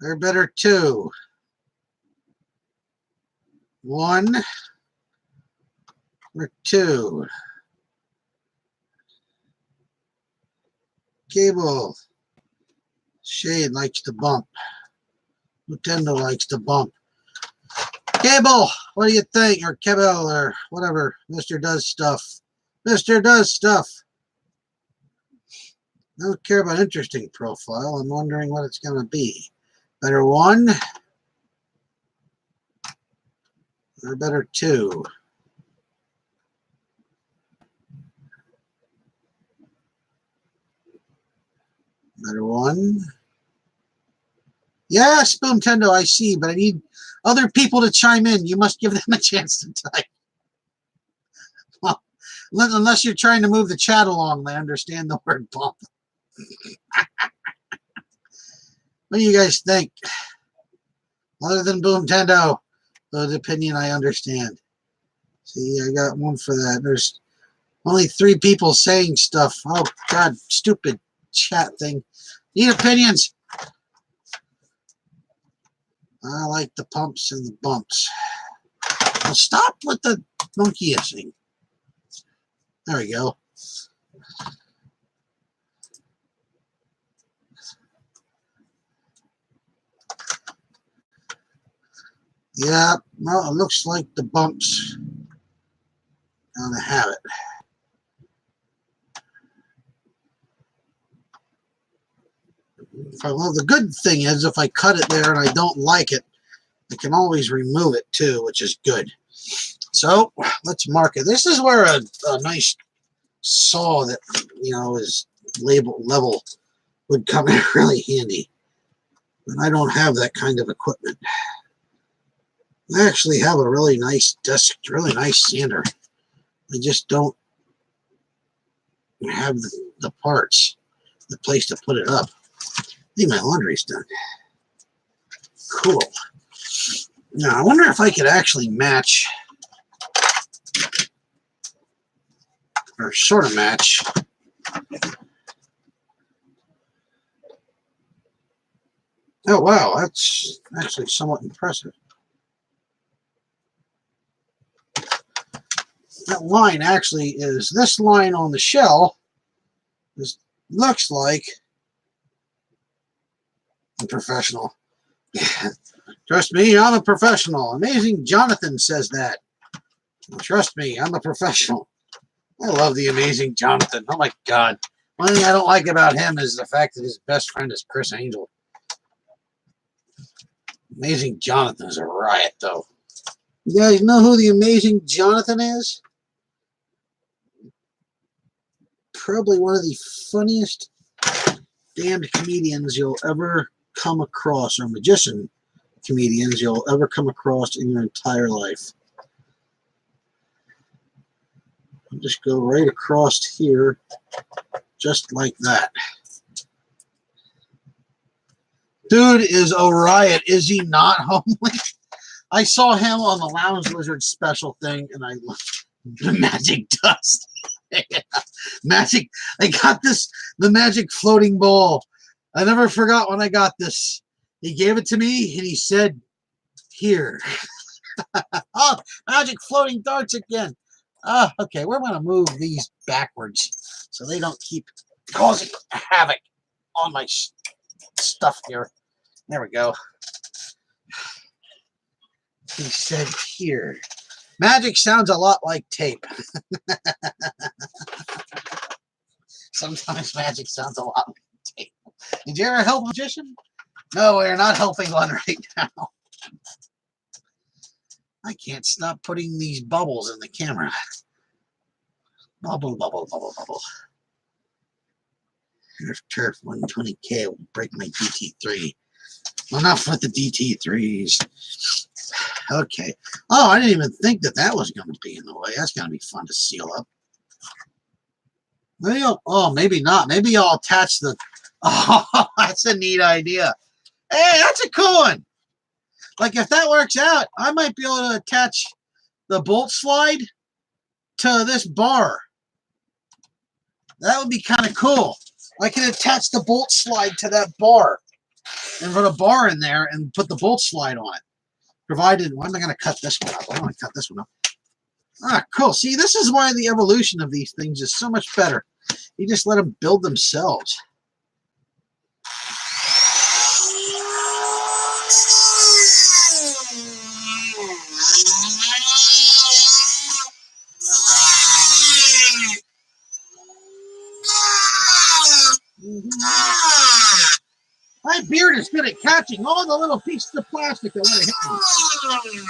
or better two? One or two? Cable. Shade likes to bump. Nintendo likes to bump. Cable, what do you think? Or Kebel, or whatever. Mr. Does Stuff. Mr. Does Stuff. I don't care about interesting profile. I'm wondering what it's going to be. Better one or better two? Better one. Yes, Boomtendo, I see, but I need other people to chime in. You must give them a chance to type. Well, unless you're trying to move the chat along, they understand the word bump. What do you guys think? Other than Boomtendo, the opinion I understand. See, I got one for that. There's only 3 people saying stuff. Oh, God, stupid chat thing. Need opinions. I like the pumps and the bumps. Well, stop with the monkeying. There we go. Yeah, well, it looks like the bumps are going to have it. Well, the good thing is if I cut it there and I don't like it, I can always remove it too, which is good. So let's mark it. This is where a nice saw that, you know, is level would come in really handy. And I don't have that kind of equipment. I actually have a really nice desk, really nice sander. I just don't have the parts, the place to put it up. I think my laundry's done. Cool. Now, I wonder if I could actually match, or sort of match, oh, wow, that's actually somewhat impressive. That line actually is this line on the shell. This looks like a professional. Trust me, I'm a professional. Amazing Jonathan says that. Trust me, I'm a professional. I love the Amazing Jonathan. Oh my God. One thing I don't like about him is the fact that his best friend is Chris Angel. Amazing Jonathan is a riot, though. You guys know who the Amazing Jonathan is? Probably one of the funniest damned comedians you'll ever come across, or magician comedians you'll ever come across in your entire life. I'll just go right across here, just like that. Dude is a riot, is he not, homely? I saw him on the Lounge Lizard special thing, and I loved the magic dust. Magic. I got the magic floating ball. I never forgot when I got this. He gave it to me, and he said, "Here." Oh, magic floating darts again. Okay, we're going to move these backwards so they don't keep causing havoc on my stuff here. There we go. He said here. Magic sounds a lot like tape. Sometimes magic sounds a lot like tape. Did you ever help a magician? No, we're not helping one right now. I can't stop putting these bubbles in the camera. Bubble, bubble, bubble, bubble. Here's Turf 120K will break my DT3. Enough with the DT3s. Okay. Oh, I didn't even think that that was going to be in the way. That's going to be fun to seal up. Maybe maybe not. Maybe I'll attach the... Oh, that's a neat idea. Hey, that's a cool one. Like, if that works out, I might be able to attach the bolt slide to this bar. That would be kind of cool. I can attach the bolt slide to that bar and put a bar in there and put the bolt slide on it. Provided, why am I going to cut this one up? I don't want to cut this one up. Ah, cool. See, this is why the evolution of these things is so much better. You just let them build themselves. My beard is good at catching all the little pieces of plastic that want to hit me.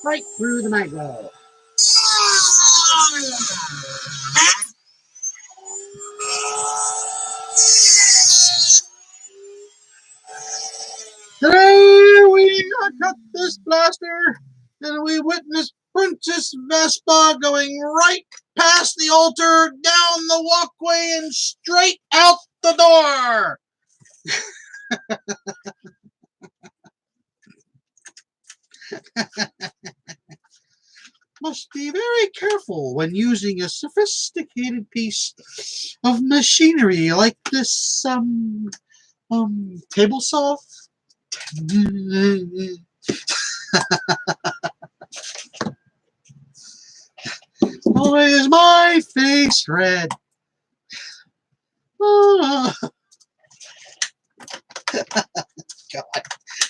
Right through the night road. Today we got this blaster and we witnessed Princess Vespa going right past the altar, down the walkway, and straight out the door. Must be very careful when using a sophisticated piece of machinery like this table saw. Why is my face red? Oh. God.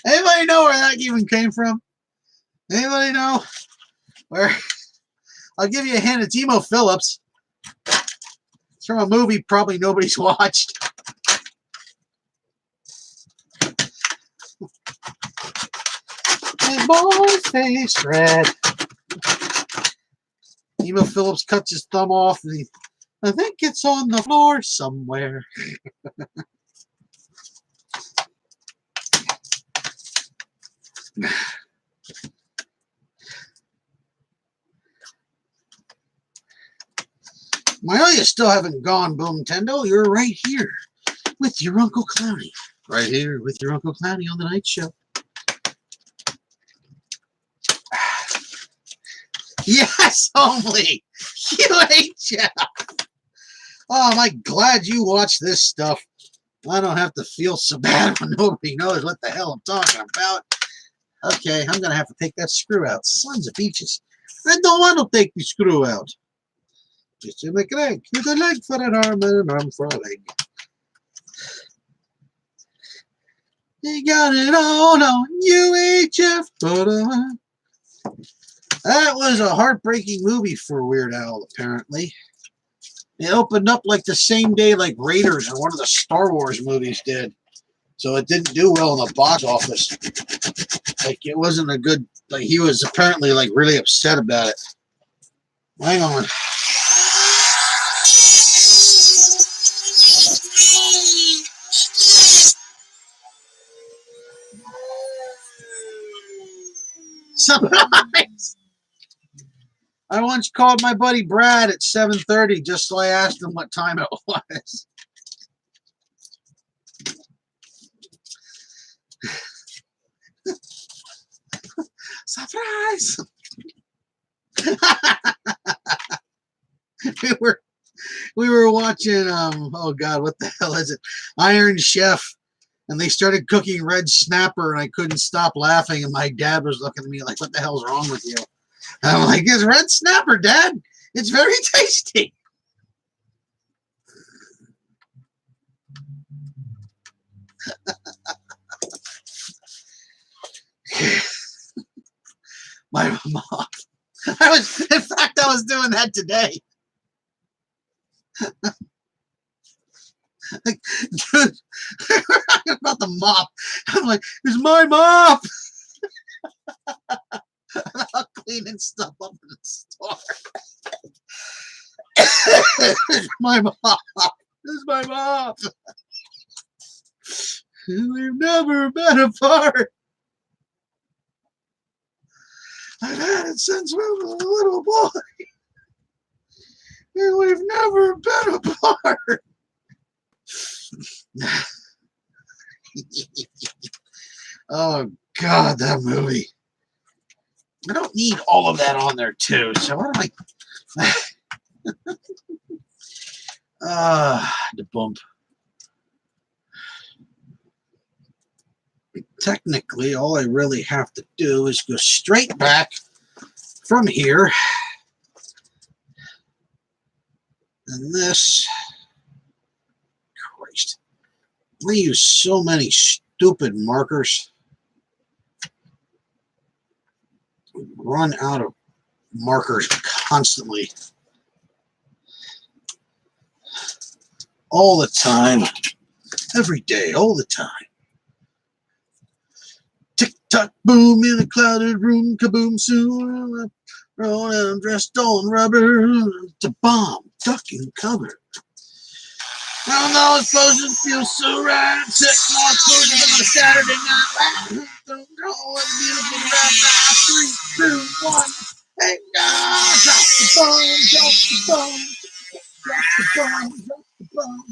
Anybody know where that even came from? Anybody know where? I'll give you a hint. It's Emo Phillips. It's from a movie probably nobody's watched. My face red. Emo Phillips cuts his thumb off, and I think it's on the floor somewhere. Well, you still haven't gone, Boomtendo. You're right here with your Uncle Clowny. Right here with your Uncle Clowny on the night show. Yes, only. You ain't Jeff. Oh, am I glad you watched this stuff. I don't have to feel so bad when nobody knows what the hell I'm talking about. Okay, I'm going to have to take that screw out. Sons of beaches. I don't want to take the screw out. Just to make a leg. With a leg for an arm and an arm for a leg. You got it all on UHF. That was a heartbreaking movie for Weird Al, apparently. It opened up like the same day like Raiders and one of the Star Wars movies did. So it didn't do well in the box office. Like, it wasn't a good... Like, he was apparently, like, really upset about it. Hang on. Surprise! I once called my buddy Brad at 7:30 just so I asked him what time it was. fries. we were watching oh god, what the hell is it? Iron Chef, and they started cooking red snapper, and I couldn't stop laughing, and my dad was looking at me like, what the hell's wrong with you? And I'm like, it's red snapper, Dad. It's very tasty. My mom. I was doing that today. Like, dude, about the mop. I'm like, it's my mop. I'm cleaning stuff up in the store. It's my mop. It's my mop. We've never been apart. I've had it since we were a little boy. And we've never been apart. Oh, God, that movie. I don't need all of that on there, too. So what am I... the bump. Technically, all I really have to do is go straight back from here. And this... Christ. I use so many stupid markers. We run out of markers constantly. All the time. Every day, all the time. Tick-tock, boom, in a clouded room, kaboom, soon. Roll down, dressed all in rubber. To bomb, duck, and cover. Oh no, explosions feel so right. Six more explosions on a Saturday night. Don't go, it's beautiful right now. 3, 2, 1. Hey, God, drop the bomb, drop the bomb. Drop the bomb,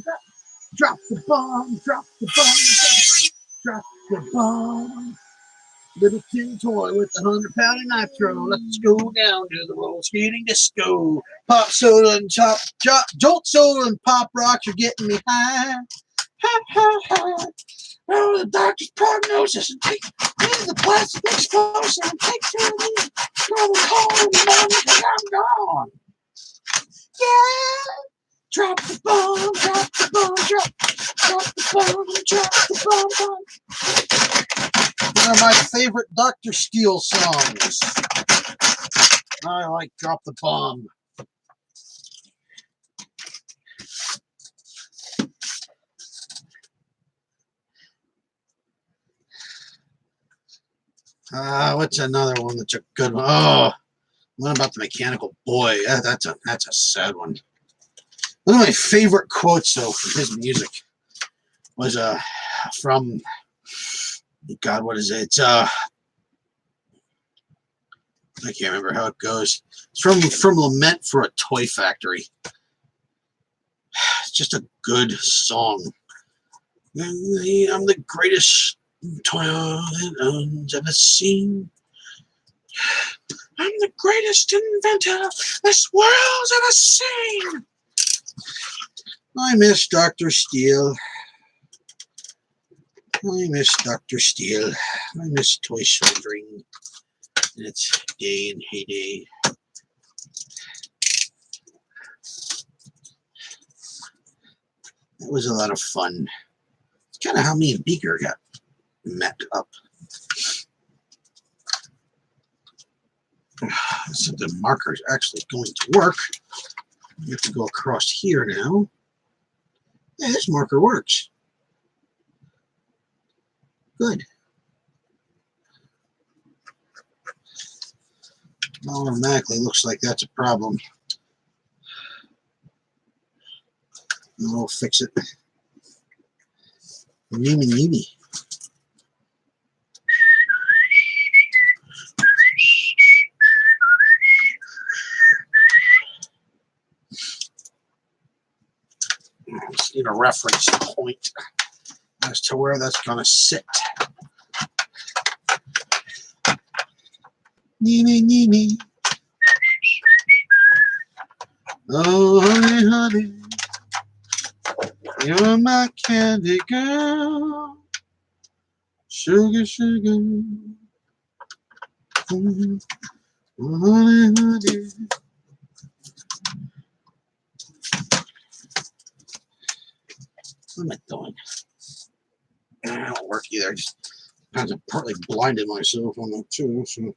drop the bomb, drop the bomb, drop the bomb. Little tin toy with 100-pound of nitro. Let's go down to the roller skating disco. Pop soda and jolt soda and pop rocks are getting me high. Ha ha ha. Oh, the doctor's prognosis and take me to the plastic explosion and take care of me. Throw the call in the morning because I'm gone. Yeah. Drop the bomb, drop the bomb, drop the bomb, drop the bomb. One of my favorite Dr. Steele songs. I like Drop the Bomb. What's another one that's a good one? Oh, what about the Mechanical Boy? Yeah, that's a sad one. One of my favorite quotes, though, from his music was from, God, what is it? It's I can't remember how it goes. It's from Lament for a Toy Factory. It's just a good song. I'm the greatest toy that I've ever seen. I'm the greatest inventor this world's ever seen. I miss Dr. Steele. I miss Dr. Steele. I miss toy soldiering in its day and heyday. That was a lot of fun. It's kind of how me and Beaker got met up. So the marker's actually going to work. We have to go across here now. Yeah, this marker works. Good. Automatically looks like that's a problem. We'll fix it. Yummy. Just need a reference point as to where that's going to sit. Nee, nee. Oh, honey, honey, you're my candy girl. Sugar, sugar. Mm, honey, honey. What am I doing? I don't work either. I just kind of partly blinded myself on that too. So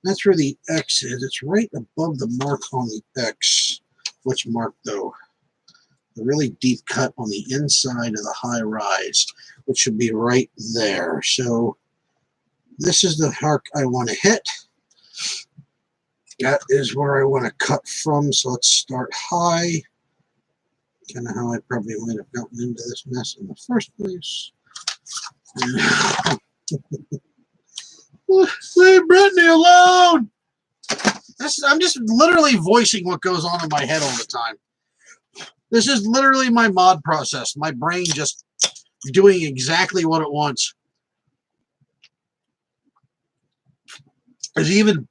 that's where the X is. It's right above the mark on the X. Which mark though? A really deep cut on the inside of the high rise, which should be right there. So this is the arc I want to hit. That is where I want to cut from. So let's start high. Kind of how I probably might have gotten into this mess in the first place. Leave Brittany alone! I'm just literally voicing what goes on in my head all the time. This is literally my mod process. My brain just doing exactly what it wants. Because even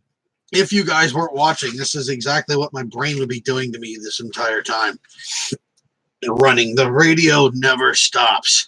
if you guys weren't watching, this is exactly what my brain would be doing to me this entire time. Running. The radio never stops.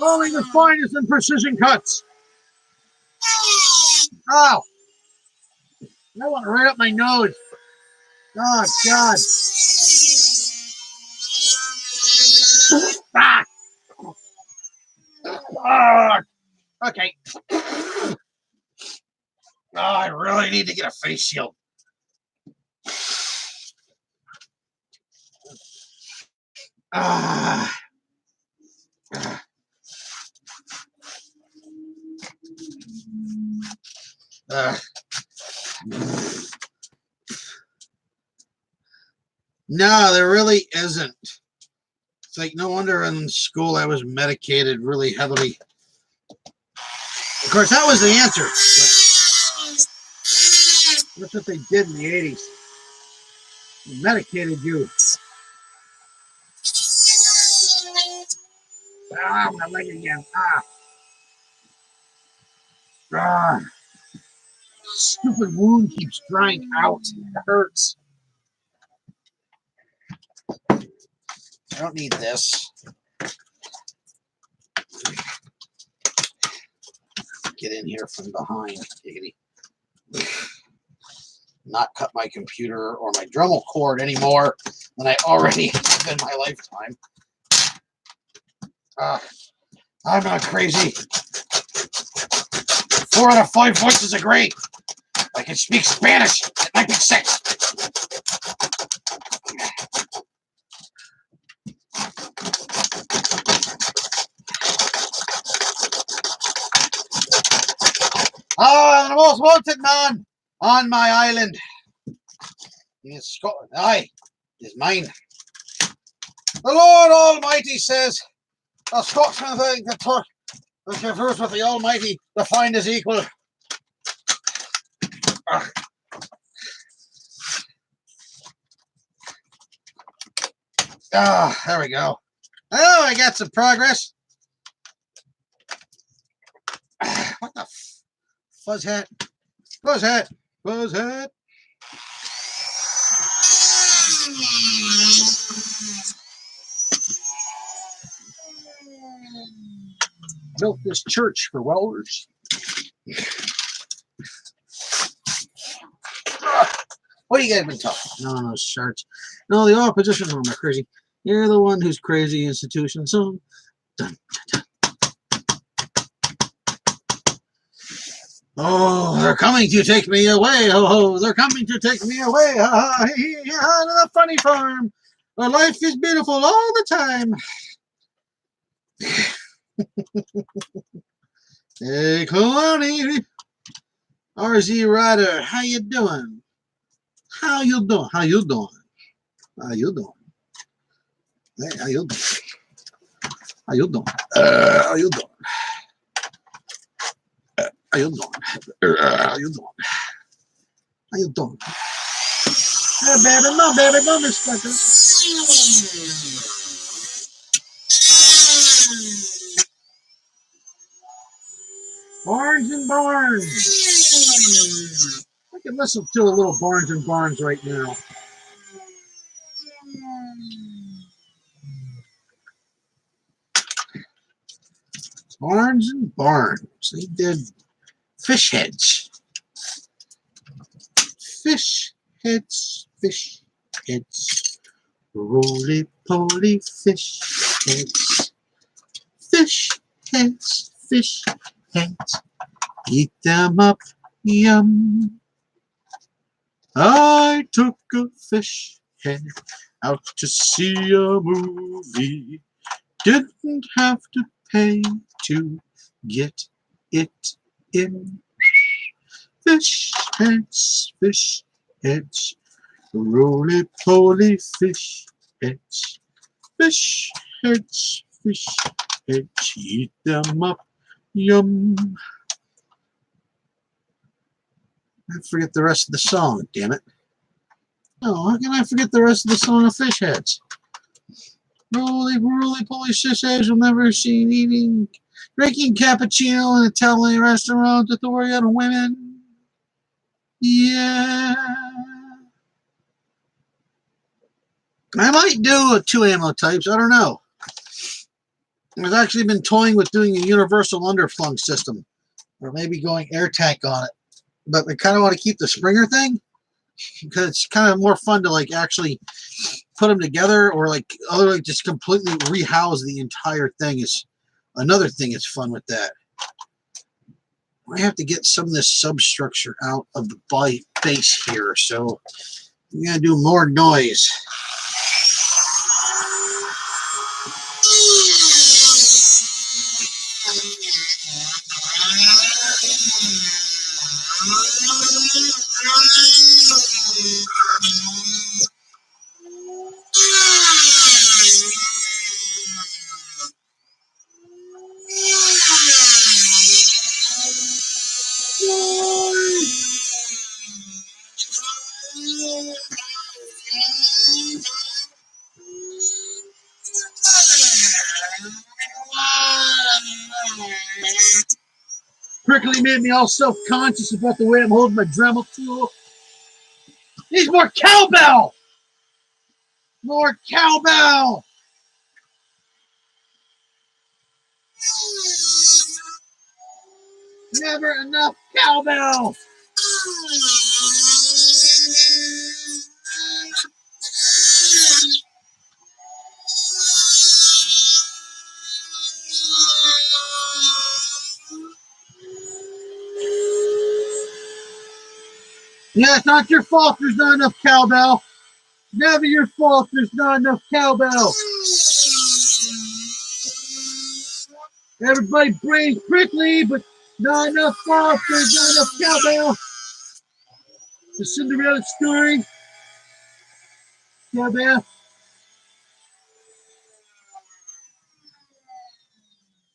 Only the finest in precision cuts. Oh, that went right up my nose. Oh, God. Ah. Oh, okay. Oh, I really need to get a face shield. Ah. No, there really isn't. It's like no wonder in school I was medicated really heavily. Of course, that was the answer. That's what they did in the 80s. They medicated you. Ah, my leg again. Ah. Stupid wound keeps drying out. It hurts. I don't need this. Get in here from behind. Giggity. Not cut my computer or my Dremel cord any more than I already have in my lifetime. I'm not crazy. 4 out of 5 voices agree. I can speak Spanish. It might be 6. Oh, I'm the most wanted man on my island. In Scotland. Aye, is mine. The Lord Almighty says, a Scotsman think the talk and converse with the Almighty to find his equal. There we go. Oh, I got some progress. What the fuzz hat? Fuzz hat. Fuzz hat. Built this church for welders. What you guys been talking? No, shirts. No, the opposition are crazy. You're the one who's crazy, institution. So, dun, dun, dun. Oh, they're coming to take me away. Ho, ho, they're coming to take me away. Ha, ha, he, to the funny farm where life is beautiful all the time. Hey, Kalani. RZ Rider, how you doing? How you doing? How you doing? How you doing? Hey, how you doing? How you doing? How you doing? How you doing? How you doing? How you doing? Hey, baby, no, baby, no, Miss Fletcher. Barnes and Barnes. I can listen to a little Barnes and Barnes right now. Barnes and Barnes. They did fish heads. Fish heads. Fish heads. Roly poly fish heads. Fish heads. Fish heads. Eat them up. Yum. I took a fish head out to see a movie. Didn't have to pay to get it in. Fish heads, roly poly fish heads, eat them up, yum. I forget the rest of the song, damn it. Oh, how can I forget the rest of the song of Fish Heads? Roly poly fish heads, you'll never seen eating, drinking cappuccino in an Italian restaurant with the Oriental women. Yeah. I might do a 2 ammo types, I don't know. I've actually been toying with doing a universal underflung system, or maybe going air tank on it. But I kind of want to keep the Springer thing because it's kind of more fun to like actually put them together, or like otherwise just completely rehouse the entire thing is another thing that's fun with that. I have to get some of this substructure out of the base here, so I'm gonna do more noise. Prickly made me all self-conscious about the way I'm holding my Dremel tool. Needs more cowbell! More cowbell! Never enough cowbell! Yeah, it's not your fault there's not enough cowbell. Never your fault there's not enough cowbell. Everybody brains prickly, but not enough fault there's not enough cowbell. The Cinderella story. Cowbell.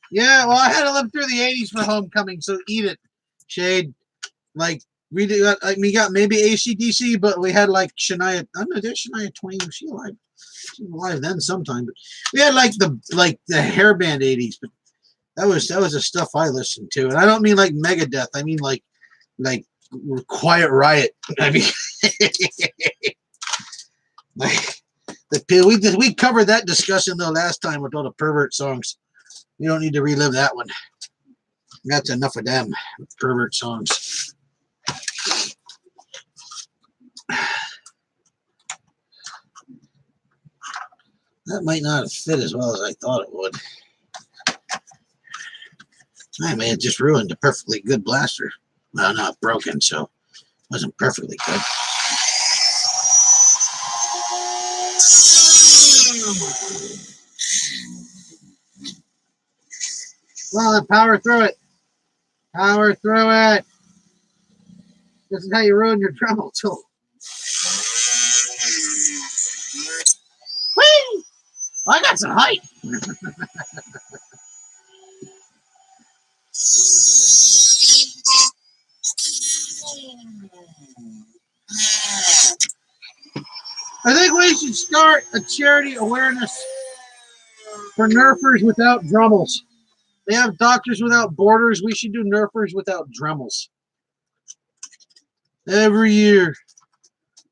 Yeah, well, I had to live through the 80s for Homecoming, so eat it, Shade. Like, we got maybe AC/DC, but we had like Shania. I don't know, there's Shania Twain. Was she alive? She was alive then sometime. But we had like the hairband 80s, but that was the stuff I listened to. And I don't mean like Megadeth. I mean like Quiet Riot. I mean, like we covered that discussion though last time with all the pervert songs. You don't need to relive that one. That's enough of them pervert songs. That might not have fit as well as I thought it would. I may have just ruined a perfectly good blaster. Well, not broken, so it wasn't perfectly good. Well, then power through it. Power through it. This is how you ruin your Dremel tool. Whee! I got some height. I think we should start a charity awareness for Nerfers without Dremels. They have Doctors Without Borders. We should do Nerfers without Dremels. Every year,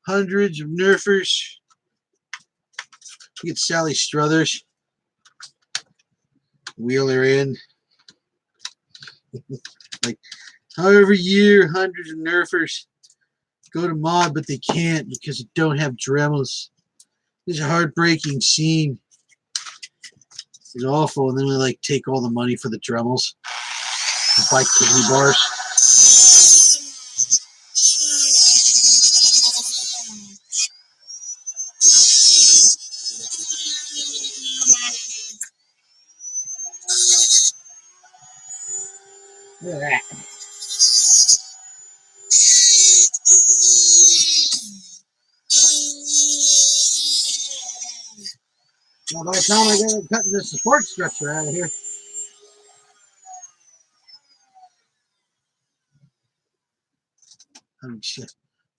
hundreds of Nerfers. Get Sally Struthers. Wheel her in. Like, every year, hundreds of Nerfers go to mod, but they can't because they don't have Dremels. It's a heartbreaking scene. It's awful. And then we like take all the money for the Dremels and buy candy bars. Look at that. Now, by the time I get cutting the support structure out of here. Shit.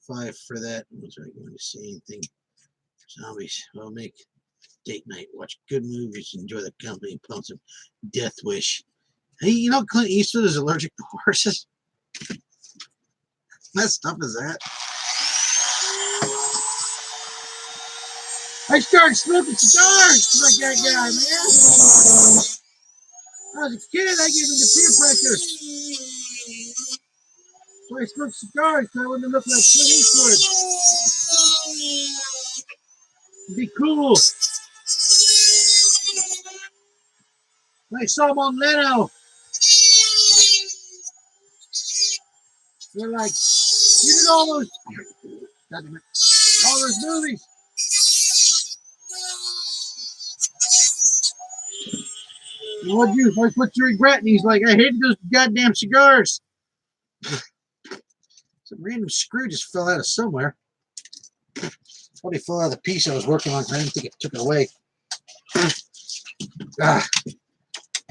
5 for that. Was I going to say anything? Zombies. I'll make date night. Watch good movies. Enjoy the company. Pump some Death Wish. Hey, you know Clint Eastwood is allergic to horses? What stuff is that? I started smoking cigars like that guy, man. When I was a kid, I gave him the peer pressure. So I smoked cigars so I wouldn't look like Clint Eastwood. It'd be cool. I saw him on Leno. They're like, you did all those movies. What'd you? What's your regret? And he's like, I hated those goddamn cigars. Some random screw just fell out of somewhere. Probably fell out of the piece I was working on. I didn't think it took it away.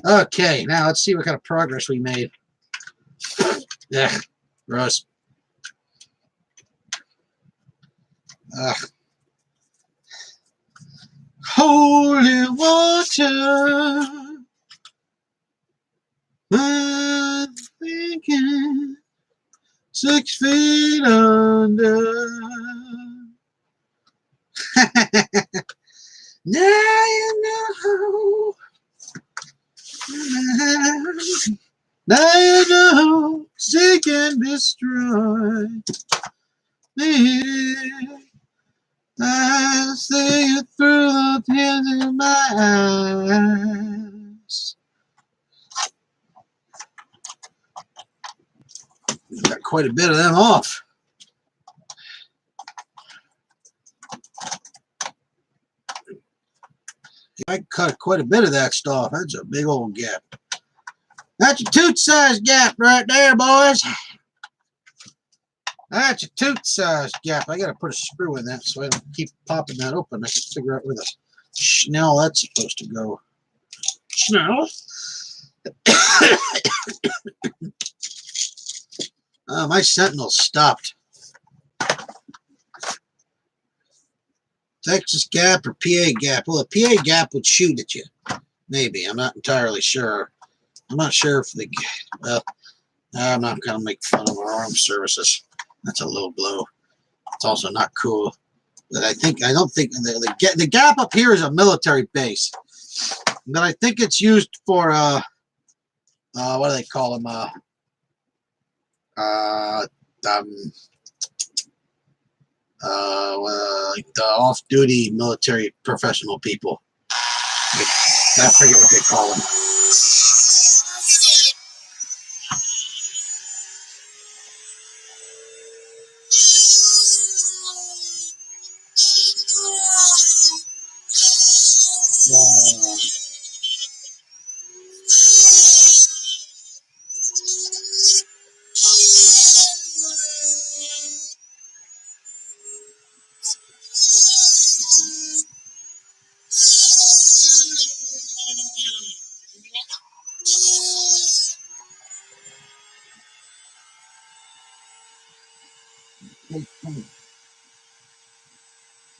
Okay, now let's see what kind of progress we made. Yeah, gross. Holy water. I'm thinking 6 feet under. Now you know. Now you know. Seek and destroy me. I see it through the tears in my eyes. Got quite a bit of them off. I cut quite a bit of that stuff. That's a big old gap. That's a tooth-size gap right there, boys. That's a tooth-size gap. I got to put a screw in that so I don't keep popping that open. I can figure out where the snell that's supposed to go. Snell? My Sentinel stopped. Texas gap or PA gap? Well, a PA gap would shoot at you. Maybe. I'm not entirely sure. I'm not sure if the... Well, I'm not going to make fun of our armed services. That's a low blow. It's also not cool. But I don't think... The gap up here is a military base. But I think it's used for... what do they call them? Like the off-duty military professional people. I forget what they call them.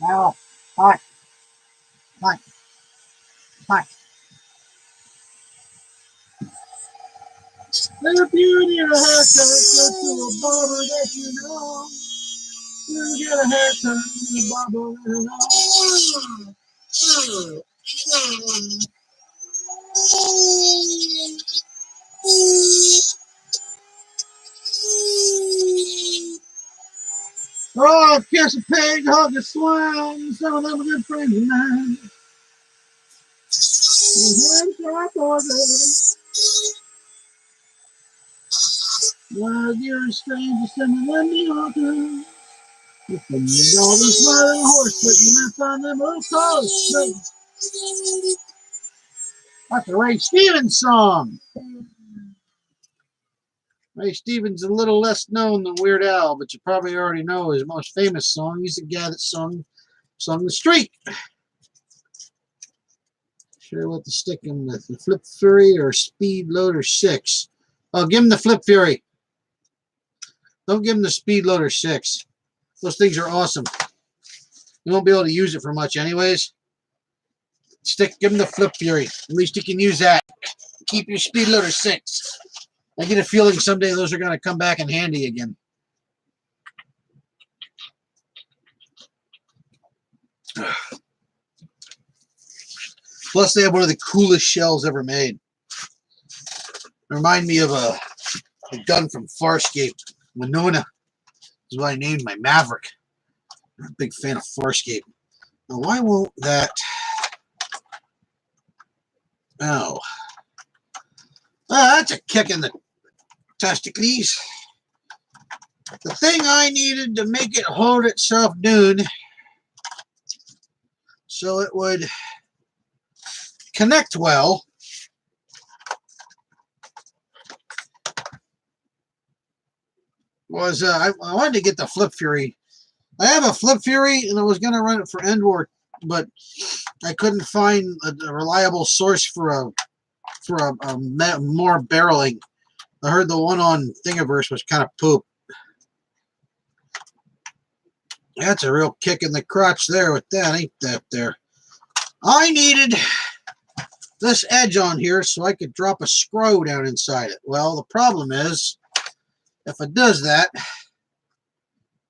Now, hi, hi, hi. If you need a haircut, go to a barber that you know. You get a haircut, a barber that you know. Oh, kiss a pig, hug a swan, some of them are good friends of mine. Well, you're a stranger, sending them New Yorkers. If the dog is riding a horse, but you might find them little close. That's a Ray Stevens song. Ray Stevens is a little less known than Weird Al, but you probably already know his most famous song. He's the guy that sung The Street. Sure what to stick him with, the Flip Fury or Speed Loader 6. Oh, give him the Flip Fury. Don't give him the Speed Loader 6. Those things are awesome. You won't be able to use it for much anyways. Give him the Flip Fury. At least you can use that. Keep your Speed Loader 6. I get a feeling someday those are going to come back in handy again. Plus, they have one of the coolest shells ever made. They remind me of a gun from Farscape. Winona is what I named my Maverick. I'm a big fan of Farscape. Now, why won't that... Oh. That's a kick in the testicles. The thing I needed to make it hold itself down so it would connect well was I wanted to get the Flip Fury. I have a Flip Fury and I was going to run it for Endwar, but I couldn't find a reliable source for a more barreling. I heard the one on Thingiverse was kind of poop. That's a real kick in the crotch there with that, ain't that there? I needed this edge on here so I could drop a screw down inside it. Well, the problem is, if it does that,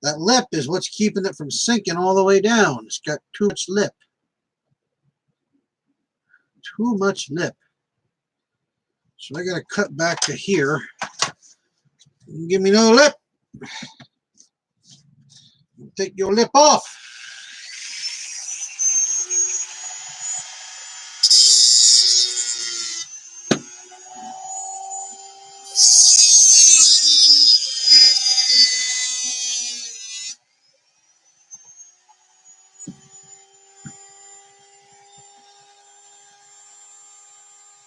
that lip is what's keeping it from sinking all the way down. It's got too much lip. Too much lip. So I got to cut back to here. Give me no lip. Take your lip off.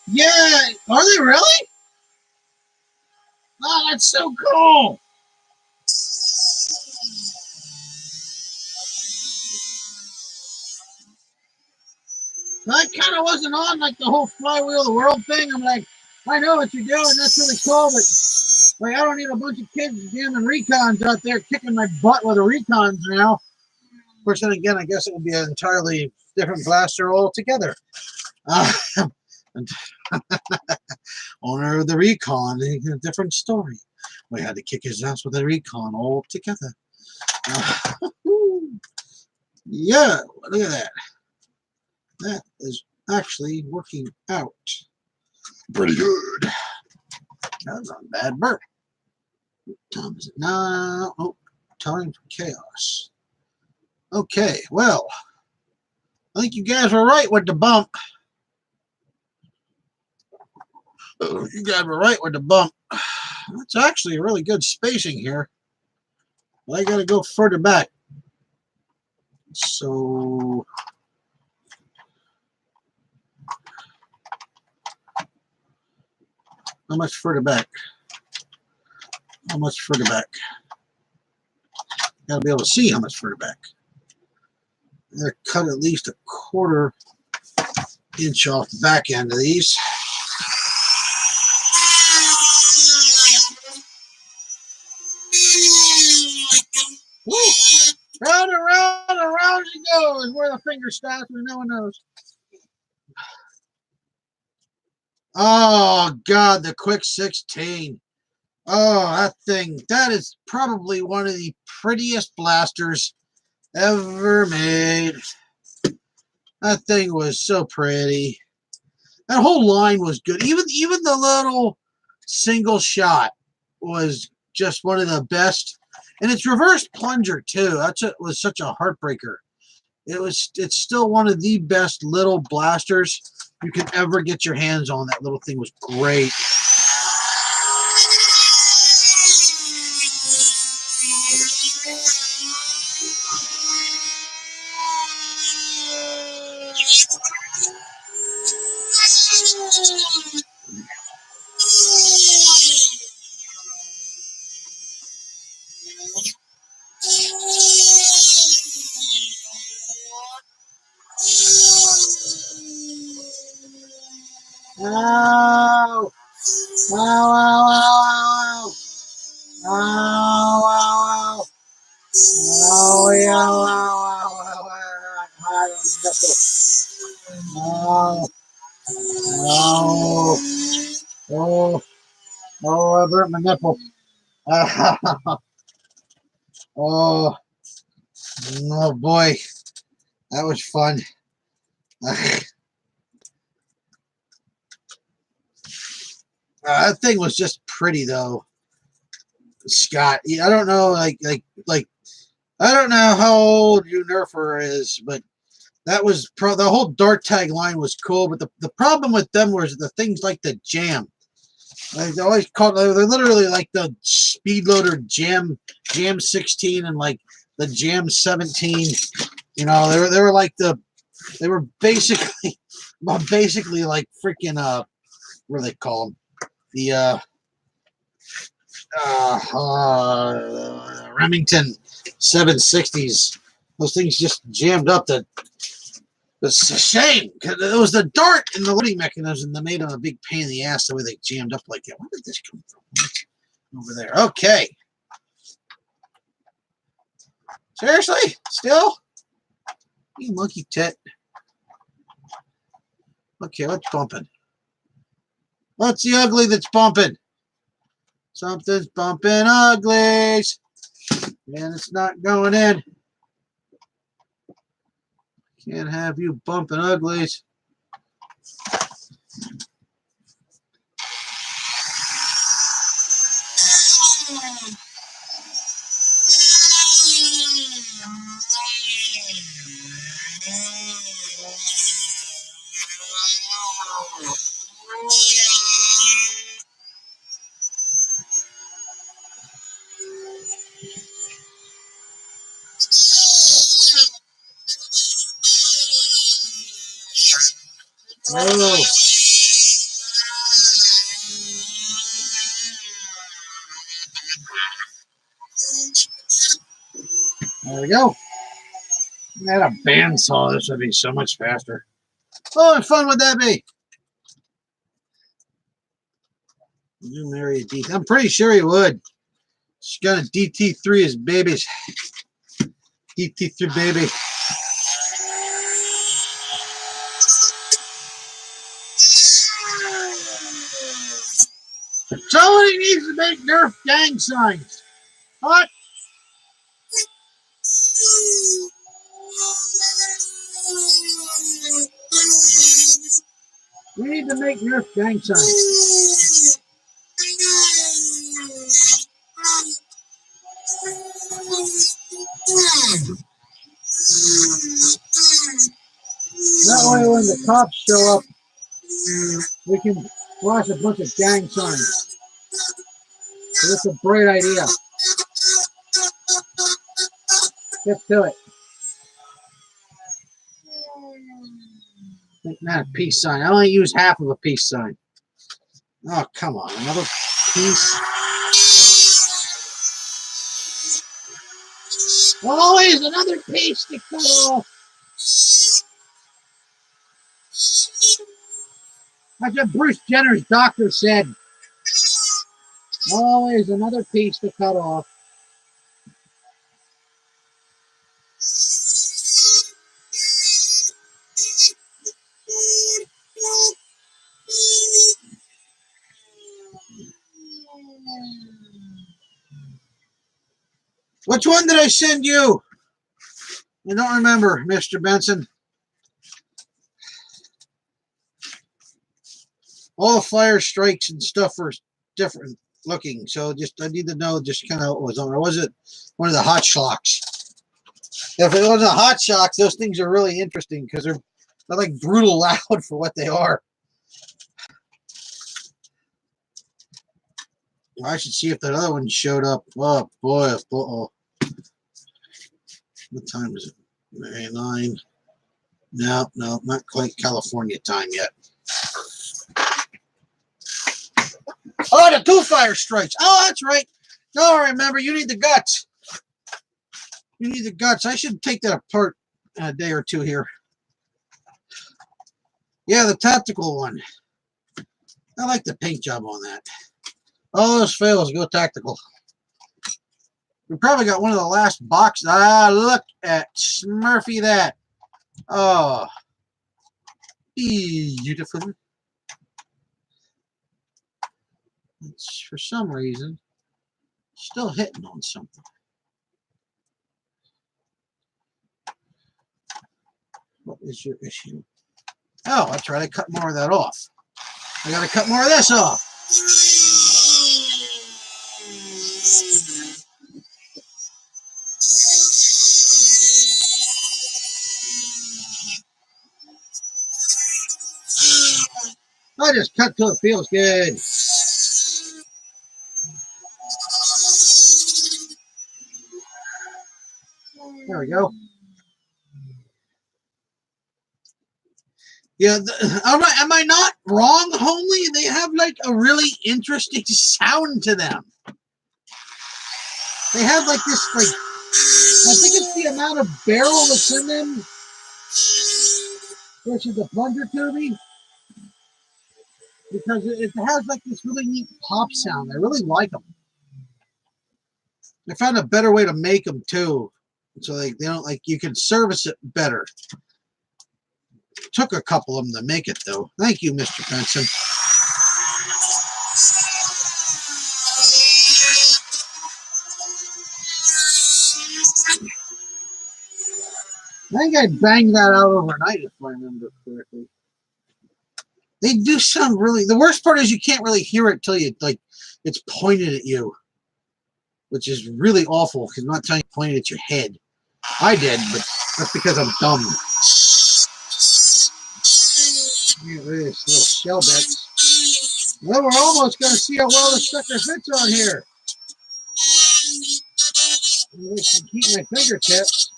Yeah, are they really? Oh, that's so cool. I kind of wasn't on like the whole flywheel of the world thing. I'm like, I know what you're doing. That's really cool, but like, I don't need a bunch of kids jamming recons out there kicking my butt with the recons now. Of course, then again, I guess it would be an entirely different blaster altogether. And owner of the recon, a different story. We had to kick his ass with a recon altogether. Yeah, look at that. That is actually working out pretty good. That was not a bad burp. What time is it now? Oh, time for chaos. Okay, well, I think you guys were right with the bump. You guys were right with the bump. That's actually a really good spacing here. I got to go further back. So... how much further back? How much further back? Gotta be able to see how much further back. I gotta cut at least a 1/4 inch off the back end of these. Woo! finger stabs me. No one knows. Oh, God, the Quick 16. Oh, that thing. That is probably one of the prettiest blasters ever made. That thing was so pretty. That whole line was good. Even the little single shot was just one of the best. And it's reverse plunger, too. Was such a heartbreaker. It's still one of the best little blasters you can ever get your hands on. That little thing was great. Ow! Ow, ow, ow, ow, ow, ow, ow, oh, yeah, ow, ow, ow, ow, ow, oh, oh, I burnt my nipple. Oh, oh boy, that was fun. That thing was just pretty though, Scott. I don't know, like I don't know how old you Nerfer is, but that was the whole dart tag line was cool. But the problem with them was the things like the jam. Like they always called they're literally like the speed loader jam 16 and like the jam 17. You know, they were like they were basically like freaking what do they call them? The Remington 760s. Those things just jammed up. It's a shame because it was the dart and the loading mechanism that made them a big pain in the ass the way they jammed up like that. Where did this come from? Over there. Okay. Seriously? Still? You monkey tit. Okay, what's bumping? What's the ugly that's bumping? Something's bumping uglies. And it's not going in. Can't have you bumping uglies. Oh. There we go. I had a bandsaw. This would be so much faster. Oh, what fun would that be? You marry a DT. I'm pretty sure he would. She's got a DT3 as babies. DT3 baby. Somebody needs to make Nerf gang signs. What? We need to make Nerf gang signs. That way when the cops show up, we can flash a bunch of gang signs. So that's a great idea. Get to it. Make that a peace sign. I only use half of a peace sign. Oh, come on. Another piece. Always another piece to cut off. That's what Bruce Jenner's doctor said. Always another piece to cut off. Which one did I send you? I don't remember, Mr. Benson. All the fire strikes and stuff are different looking, so just I need to know just kind of what was on. Or was it one of the hot shocks? If it wasn't a hot shocks, those things are really interesting because they're like brutal loud for what they are. Well, I should see if that other one showed up. Oh boy! Uh-oh. What time is it? 9. No, not quite California time yet. Oh, the 2 fire strikes. Oh, that's right. No, remember, you need the guts. You need the guts. I should take that apart in a day or two here. Yeah, the tactical one. I like the paint job on that. All those fails, go tactical. We probably got one of the last boxes. Ah, look at Smurfy that. Oh, beautiful. It's for some reason still hitting on something. What is your issue? Oh, that's right. I cut more of that off. I got to cut more of this off. I just cut till it feels good. There we go. Yeah, am I not wrong, Homely? They have like a really interesting sound to them. They have like this, like, I think it's the amount of barrel that's in them versus the plunger tubing. Because it has like this really neat pop sound. I really like them. I found a better way to make them too. So like they don't like you can service it better. Took a couple of them to make it though. Thank you, Mr. Benson. I think I banged that out overnight if I remember correctly. They do sound really. The worst part is you can't really hear it till you like it's pointed at you, which is really awful because I'm not telling you pointed at your head. I did, but that's because I'm dumb. Look at this little shell bits. Well, we're almost going to see how well the sucker fits on here. I can keep my fingertips.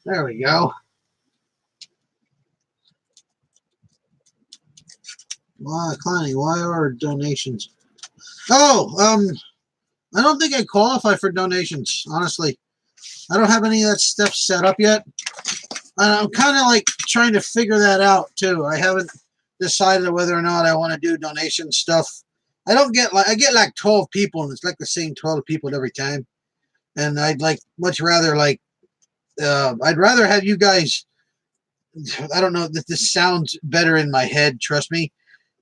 There we go. Why, Clowny, why are donations? Oh, I don't think I qualify for donations, honestly. I don't have any of that stuff set up yet. And I'm kind of like trying to figure that out too. I haven't decided whether or not I want to do donation stuff. I get like 12 people and it's like the same 12 people every time. And I'd like much rather like I'd rather have you guys, I don't know, this sounds better in my head, trust me,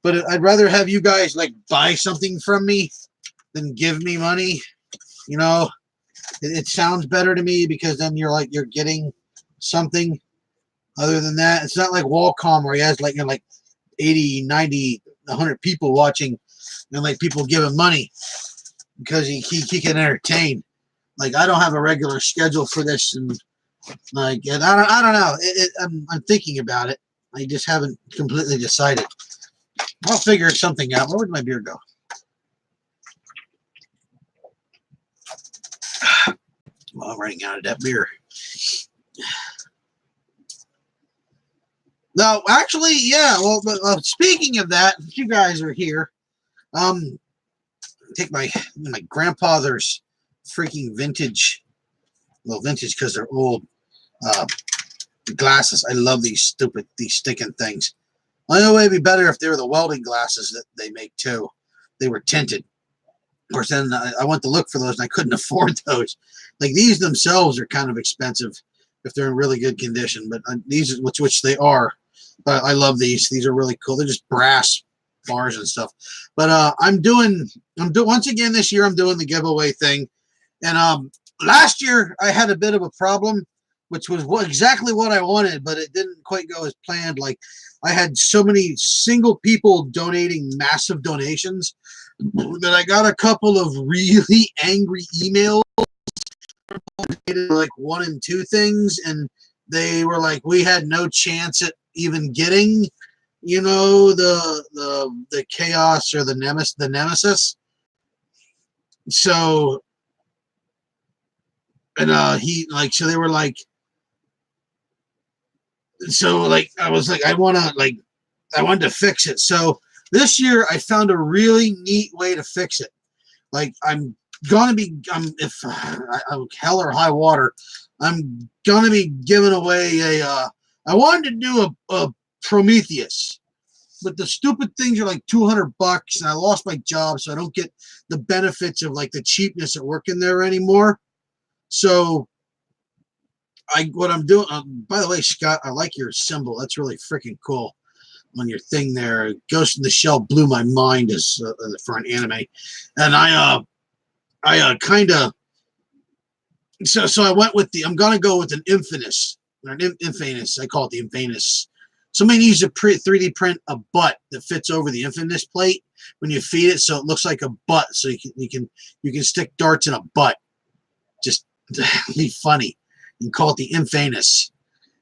but I'd rather have you guys like buy something from me than give me money. You know, it sounds better to me because then you're getting something. Other than that, it's not like Wacom where he has like 80, 90, 100 people watching and like people give him money because he can entertain. Like I don't have a regular schedule for this, and like and I don't know. I'm thinking about it. I just haven't completely decided. I'll figure something out. Where would my beer go? Well, I'm running out of that beer. No, actually, yeah. Well, speaking of that, you guys are here. Take my grandfather's freaking vintage, well, vintage because they're old glasses. I love these sticking things. I know it'd be better if they were the welding glasses that they make too. They were tinted. course, then I went to look for those and I couldn't afford those. Like these themselves are kind of expensive if they're in really good condition, but these, which they are. But I love these. These are really cool. They're just brass bars and stuff. But I'm doing once again this year. I'm doing the giveaway thing, and last year I had a bit of a problem, which was exactly what I wanted, but it didn't quite go as planned. Like I had so many single people donating massive donations that I got a couple of really angry emails, like 1 and 2 things, and they were like, we had no chance at even getting, you know, the chaos or the nemesis. So, and he like, so they were like, so like I was like, I wanted to fix it. So this year I found a really neat way to fix it. Like I'm if I'm hell or high water, I'm gonna be giving away I wanted to do a Prometheus, but the stupid things are like $200 and I lost my job, so I don't get the benefits of like the cheapness at working there anymore. So what I'm doing, by the way, Scott, I like your symbol. That's really freaking cool on your thing there. Ghost in the Shell blew my mind as for an anime, and I kind of so I went with I'm gonna go with an Infinus or an Infinus. I call it the Infinus. Somebody needs to 3D print a butt that fits over the Infinus plate when you feed it, so it looks like a butt. So you can stick darts in a butt. Just be funny and call it the Infinus.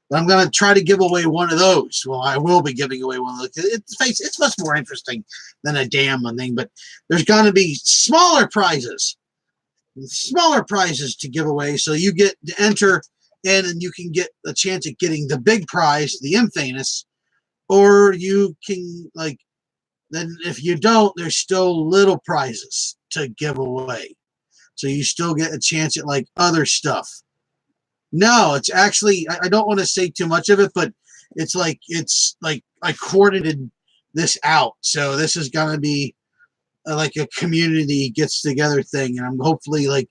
But I'm gonna try to give away one of those. Well, I will be giving away one of those. It's much more interesting than a damn thing. But there's gonna be smaller prizes to give away, so you get to enter in and you can get a chance at getting the big prize, the Infinus, or you can then if you don't, there's still little prizes to give away, so you still get a chance at like other stuff. No, it's actually, I don't want to say too much of it, but it's like I coordinated this out, so this is gonna be like a community gets together thing, and I'm hopefully like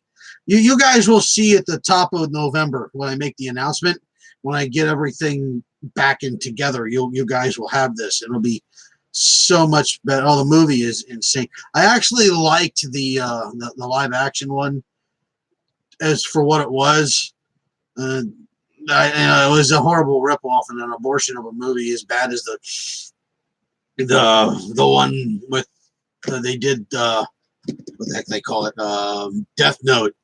you guys will see at the top of November when I make the announcement, when I get everything back in together. You guys will have this. It'll be so much better. Oh, the movie is insane. I actually liked the live action one as for what it was. It was a horrible ripoff and an abortion of a movie as bad as the one with. They did what the heck they call it, Death Note,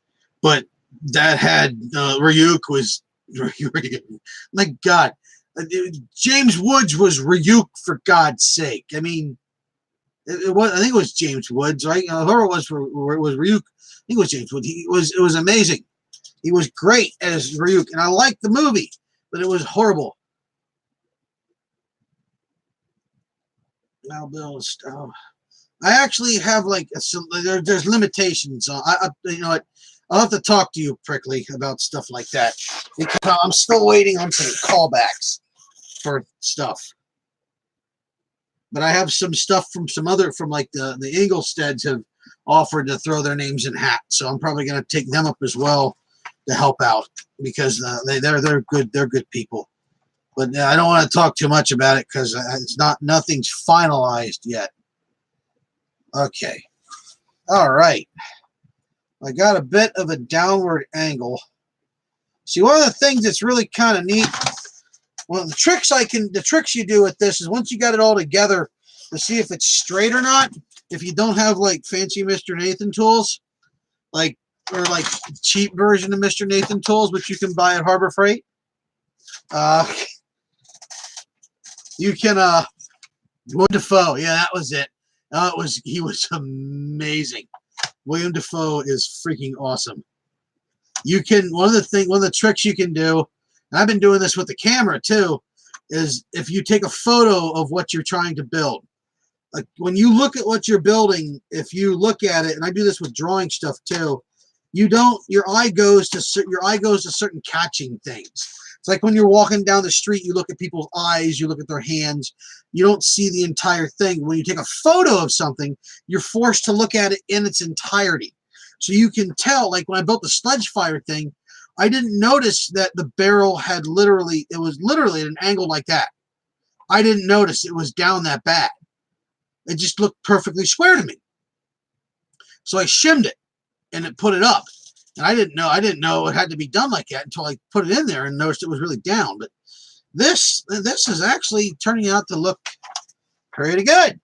but that had Ryuk was my God, James Woods was Ryuk, for God's sake. I mean, it was, I think it was James Woods, right? Whoever it was Ryuk. I think it was James Woods. It was amazing. He was great as Ryuk, and I liked the movie, but it was horrible. Now, Bill, I actually have like there's limitations. You know what? I'll have to talk to you, Prickly, about stuff like that, because I'm still waiting on some callbacks for stuff. But I have some stuff from like the Inglesteads have offered to throw their names in hat, so I'm probably going to take them up as well to help out, because they're good people. But I don't want to talk too much about it because nothing's finalized yet. Okay. All right. I got a bit of a downward angle. See, one of the things that's really kind of neat, well, the tricks you do with this is once you got it all together to see if it's straight or not, if you don't have like fancy Mr. Nathan tools, or like cheap version of Mr. Nathan tools, which you can buy at Harbor Freight, you can, William Dafoe, yeah, that was it. He was amazing. William Dafoe is freaking awesome. You can, one of the tricks you can do, and I've been doing this with the camera too, is if you take a photo of what you're trying to build. Like when you look at what you're building, if you look at it, and I do this with drawing stuff too, your eye goes to certain catching things. It's like when you're walking down the street, you look at people's eyes, you look at their hands, you don't see the entire thing. When you take a photo of something, you're forced to look at it in its entirety. So you can tell, like when I built the sledge fire thing, I didn't notice that the barrel had it was literally at an angle like that. I didn't notice it was down that bad. It just looked perfectly square to me. So I shimmed it and it put it up. And I didn't know it had to be done like that until I put it in there and noticed it was really down. But this is actually turning out to look pretty good.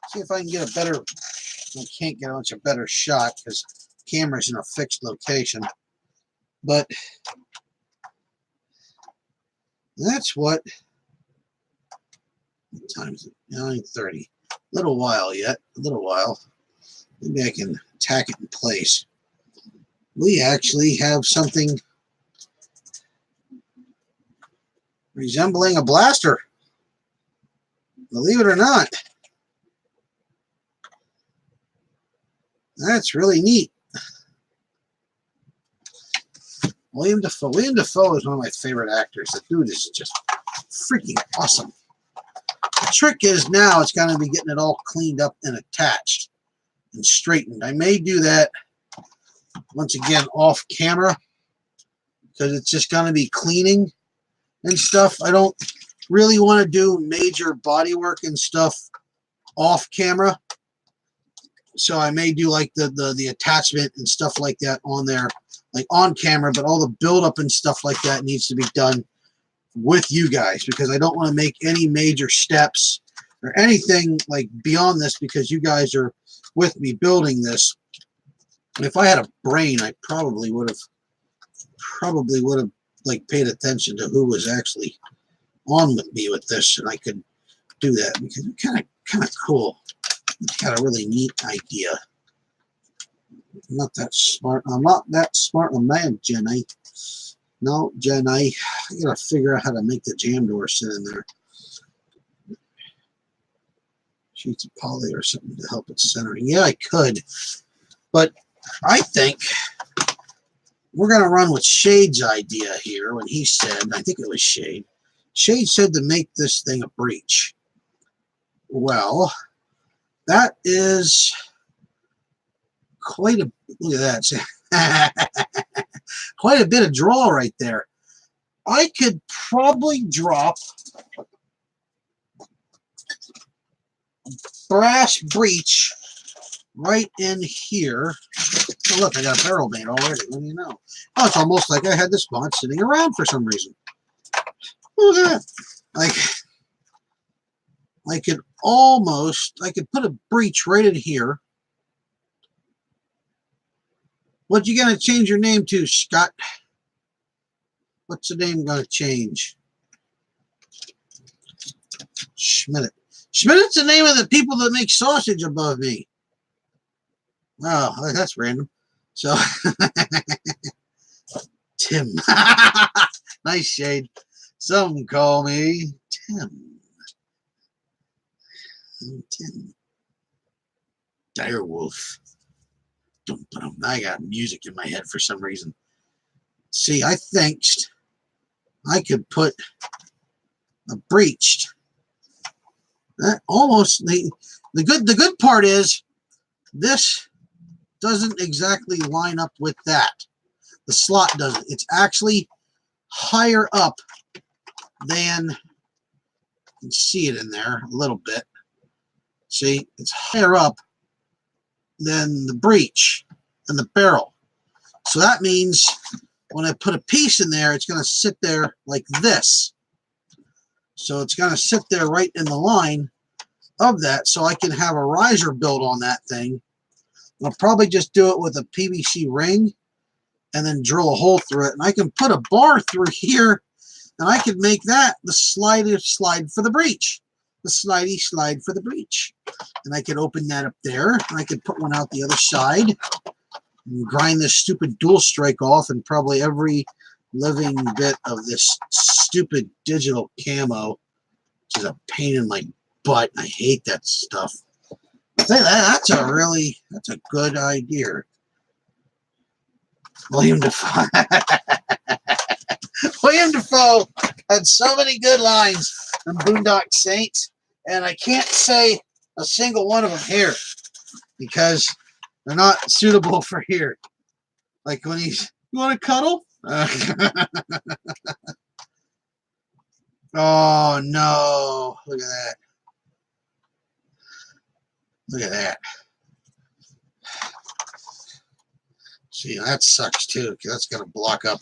See if I can get a better, I can't get a better shot because the camera's in a fixed location. But that's what time is it? 9:30. A little while yet. A little while. Maybe I can tack it in place. We actually have something resembling a blaster. Believe it or not. That's really neat. William Dafoe. William Dafoe is one of my favorite actors. The dude is just freaking awesome. The trick is now it's going to be getting it all cleaned up and attached and straightened. I may do that once again off camera because it's just going to be cleaning and stuff. I don't really want to do major body work and stuff off camera. So I may do like the attachment and stuff like that on there, like on camera, but all the buildup and stuff like that needs to be done with you guys because I don't want to make any major steps or anything like beyond this because you guys are with me building this. If I had a brain, I probably would have like paid attention to who was actually on with me with this, and I could do that because it's kind of cool. It's got a really neat idea. I'm not that smart. I'm not that smart a man, Jenny. No, Jenny. I gotta figure out how to make the jam door sit in there. Sheets of poly or something to help it centering. Yeah, I could, but I think we're gonna run with Shade's idea here when he said, I think it was Shade. Shade said to make this thing a breech. Well, that is quite a, look at that. Quite a bit of draw right there. I could probably drop a brass breech right in here. Oh, look, I got a barrel made already. What do you know? Oh, it's almost like I had this mod sitting around for some reason. Look at that. Like, I could put a breech right in here. What you gonna change your name to, Scott? What's the name gonna change? Schmidt. Schmidt's the name of the people that make sausage above me. Oh, that's random. So, Tim. Nice, Shade. Some call me Tim. Tim. Direwolf. I got music in my head for some reason. See, I think I could put a breech. That almost the good part is this doesn't exactly line up with that. The slot doesn't. It's actually higher up than, you can see it in there a little bit. See, it's higher up than the breech and the barrel. So that means when I put a piece in there, it's going to sit there like this. So it's going to sit there right in the line of that, so I can have a riser built on that thing. I'll probably just do it with a PVC ring and then drill a hole through it. And I can put a bar through here, and I could make that the slide for the breech. The slidey slide for the breech. And I could open that up there, and I could put one out the other side and grind this stupid dual strike off and probably every living bit of this stupid digital camo, which is a pain in my butt. I hate that stuff. That's a good idea. William Dafoe. William Dafoe Rambo had so many good lines in Boondock Saints, and I can't say a single one of them here because they're not suitable for here. Like when he's, you want to cuddle? Oh no! Look at that! Look at that! See, that sucks too, because that's going to block up.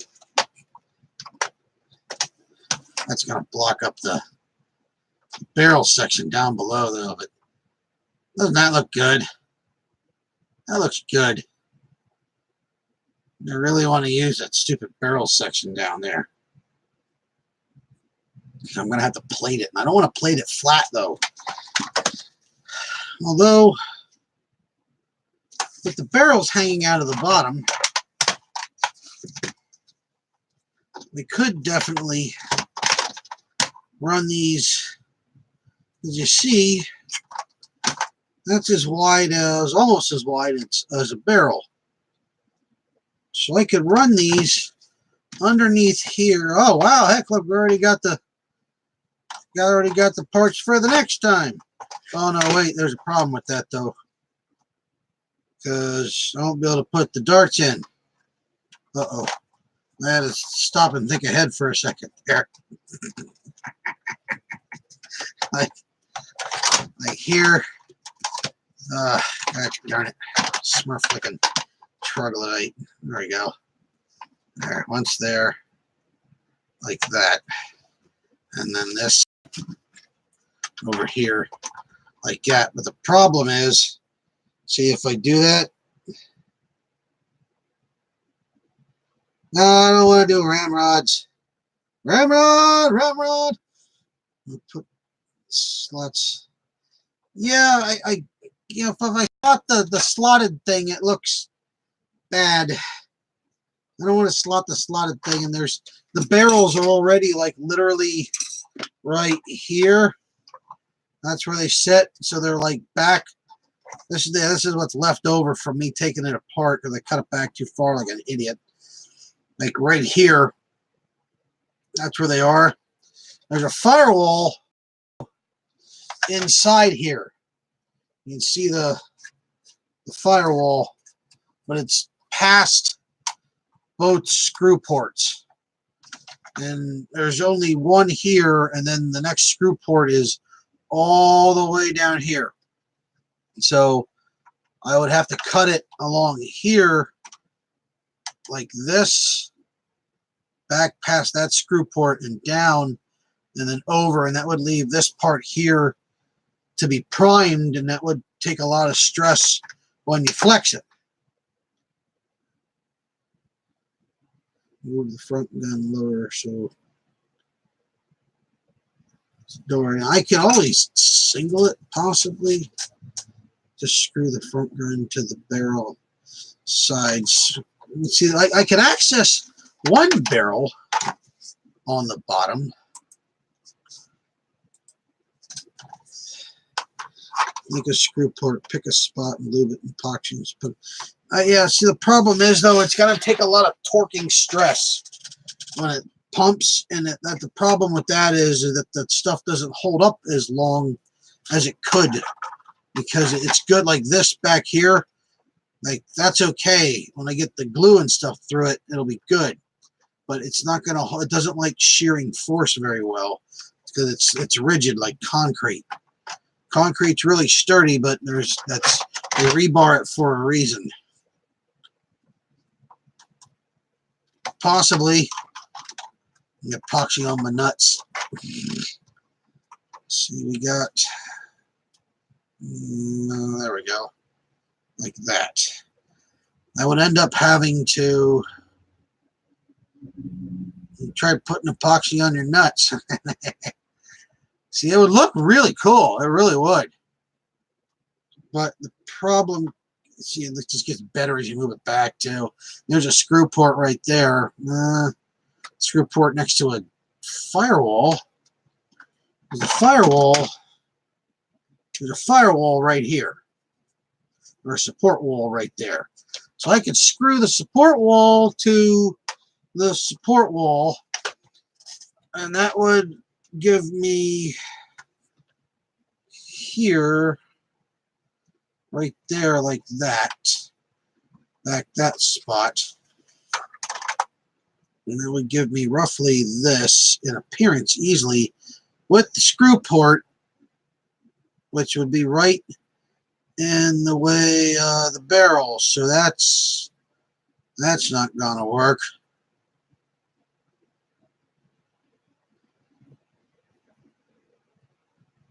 That's going to block up the barrel section down below, though. But doesn't that look good? That looks good. I really want to use that stupid barrel section down there. I'm going to have to plate it. And I don't want to plate it flat, though. Although, with the barrels hanging out of the bottom, we could definitely run these. As you see, that's as wide as, almost as wide as a barrel. So I could run these underneath here. Oh wow, heck, look, we already got the parts for the next time. Oh no, wait, there's a problem with that though. Because I won't be able to put the darts in. Uh-oh. I had to stop and think ahead for a second there. like here. Gosh darn it. Smurf looking troglodyte. There we go. There, once there. Like that. And then this over here. Like that. But the problem is, see if I do that. No, I don't want to do ramrods. Ramrod. I'll put slots. Yeah, I you know, if I slot the slotted thing, it looks bad. I don't want to slot the slotted thing, and there's the barrels are already like literally right here. That's where they sit, so they're like back. This is what's left over from me taking it apart because I cut it back too far like an idiot. Like right here, that's where they are. There's a firewall inside here. You can see the firewall, but it's past both screw ports. And there's only one here, and then the next screw port is all the way down here. So I would have to cut it along here like this, back past that screw port and down, and then over, and that would leave this part here to be primed, and that would take a lot of stress when you flex it. Move the front gun lower so don't worry. I can always single it possibly. Just screw the front gun to the barrel sides. See, I can access one barrel on the bottom. Make a screw port, pick a spot, and lube it in epoxy. But yeah, see, the problem is though, it's going to take a lot of torquing stress when it pumps, and that the problem with that is that that stuff doesn't hold up as long as it could, because it's good like this back here. Like that's okay. When I get the glue and stuff through it, it'll be good. But it's not gonna. It doesn't like shearing force very well because it's rigid like concrete. Concrete's really sturdy, but they rebar it for a reason. Possibly epoxy on my nuts. Let's see, we got. There we go. Like that. I would end up having to try putting epoxy on your nuts. See, it would look really cool. It really would. But the problem, see, it just gets better as you move it back too. There's a screw port right there. Screw port next to a firewall. There's a firewall. There's a firewall right here. Or a support wall right there. So I could screw the support wall to the support wall And that would give me here, right there, like that. Back that spot. And that would give me roughly this in appearance easily with the screw port, which would be right in the way the barrel. So that's not gonna work.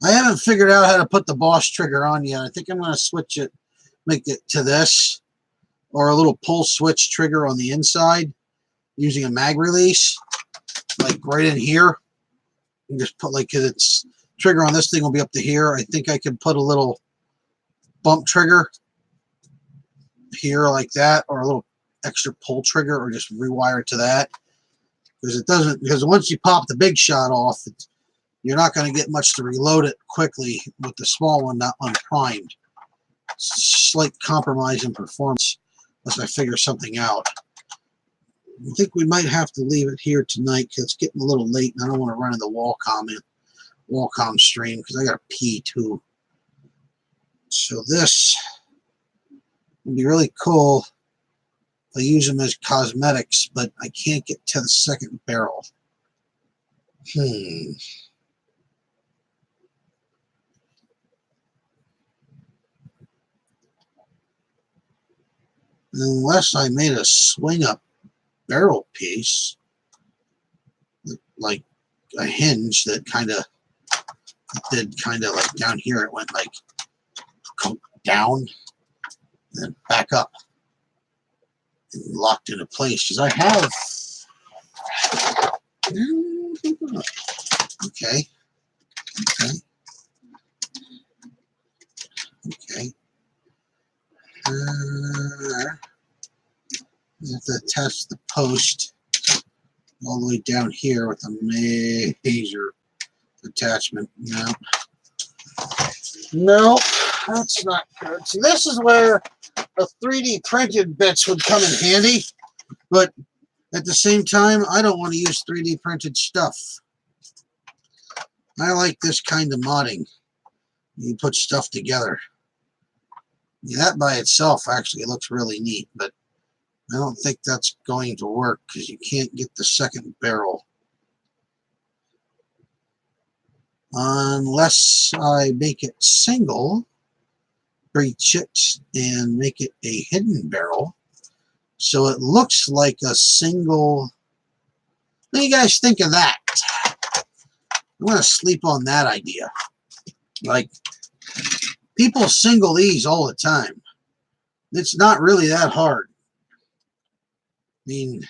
I haven't figured out how to put the Boss trigger on yet. I think I'm gonna switch it, make it to this, or a little pull switch trigger on the inside using a mag release, like right in here. And just put, like, cause it's trigger on this thing will be up to here. I think I could put a little bump trigger here like that, or a little extra pull trigger, or just rewire it to that, because it doesn't, because once you pop the big shot off, you're not going to get much to reload it quickly with the small one not unprimed. Slight compromise in performance unless I figure something out. I think we might have to leave it here tonight because it's getting a little late and I don't want to run into Wacom stream because I got to pee too. So this would be really cool if I use them as cosmetics, but I can't get to the second barrel. Unless I made a swing up barrel piece, like a hinge that did like down here, it went like down, then back up, and locked into place. Because I have, okay. You have to attach the post all the way down here with a major attachment. No, that's not good. See, this is where a 3D printed bits would come in handy, but at the same time, I don't want to use 3D printed stuff. I like this kind of modding. You put stuff together. Yeah, that by itself actually looks really neat, but I don't think that's going to work because you can't get the second barrel. Unless I make it single, breach it, and make it a hidden barrel. So it looks like a single. What do you guys think of that? I'm going to sleep on that idea. Like, people single these all the time. It's not really that hard. I mean,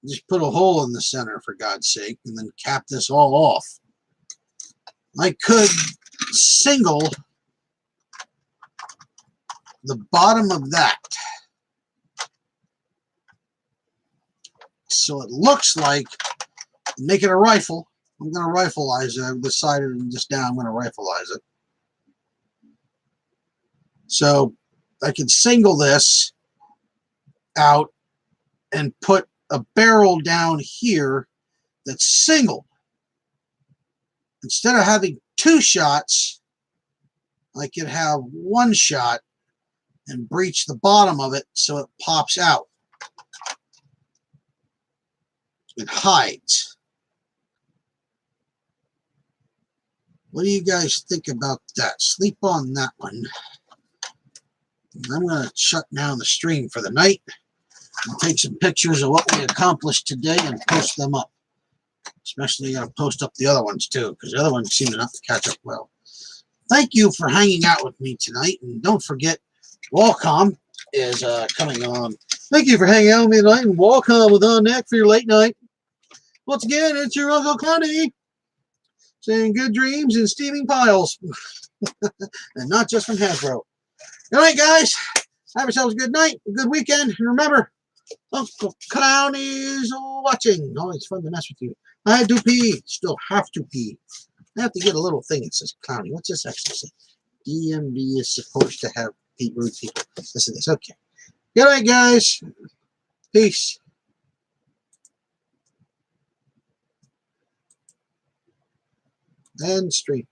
just put a hole in the center, for God's sake, and then cap this all off. I could single the bottom of that so it looks like, make it a rifle. I'm going to rifleize it. I've decided just now I'm going to rifleize it. So I can single this out and put a barrel down here that's single. Instead of having two shots, I could have one shot and breach the bottom of it so it pops out. It hides. What do you guys think about that? Sleep on that one. I'm going to shut down the stream for the night and take some pictures of what we accomplished today and post them up. Especially got to post up the other ones too, because the other ones seem to not to catch up well. Thank you for hanging out with me tonight, and don't forget, Wacom is coming on. Thank you for hanging out with me tonight, and Wacom with On Neck for your late night. Once again, it's your Uncle Connie saying good dreams and steaming piles, and not just from Hasbro. Good night, guys. Have yourselves a good night, a good weekend, and remember, Uncle Clown is watching. Always fun to mess with you. I had to pee. Still have to pee. I have to get a little thing that says Clowny. What's this actually say? DMV is supposed to have rude people. Listen to this. Okay. Good night, guys. Peace. And stream.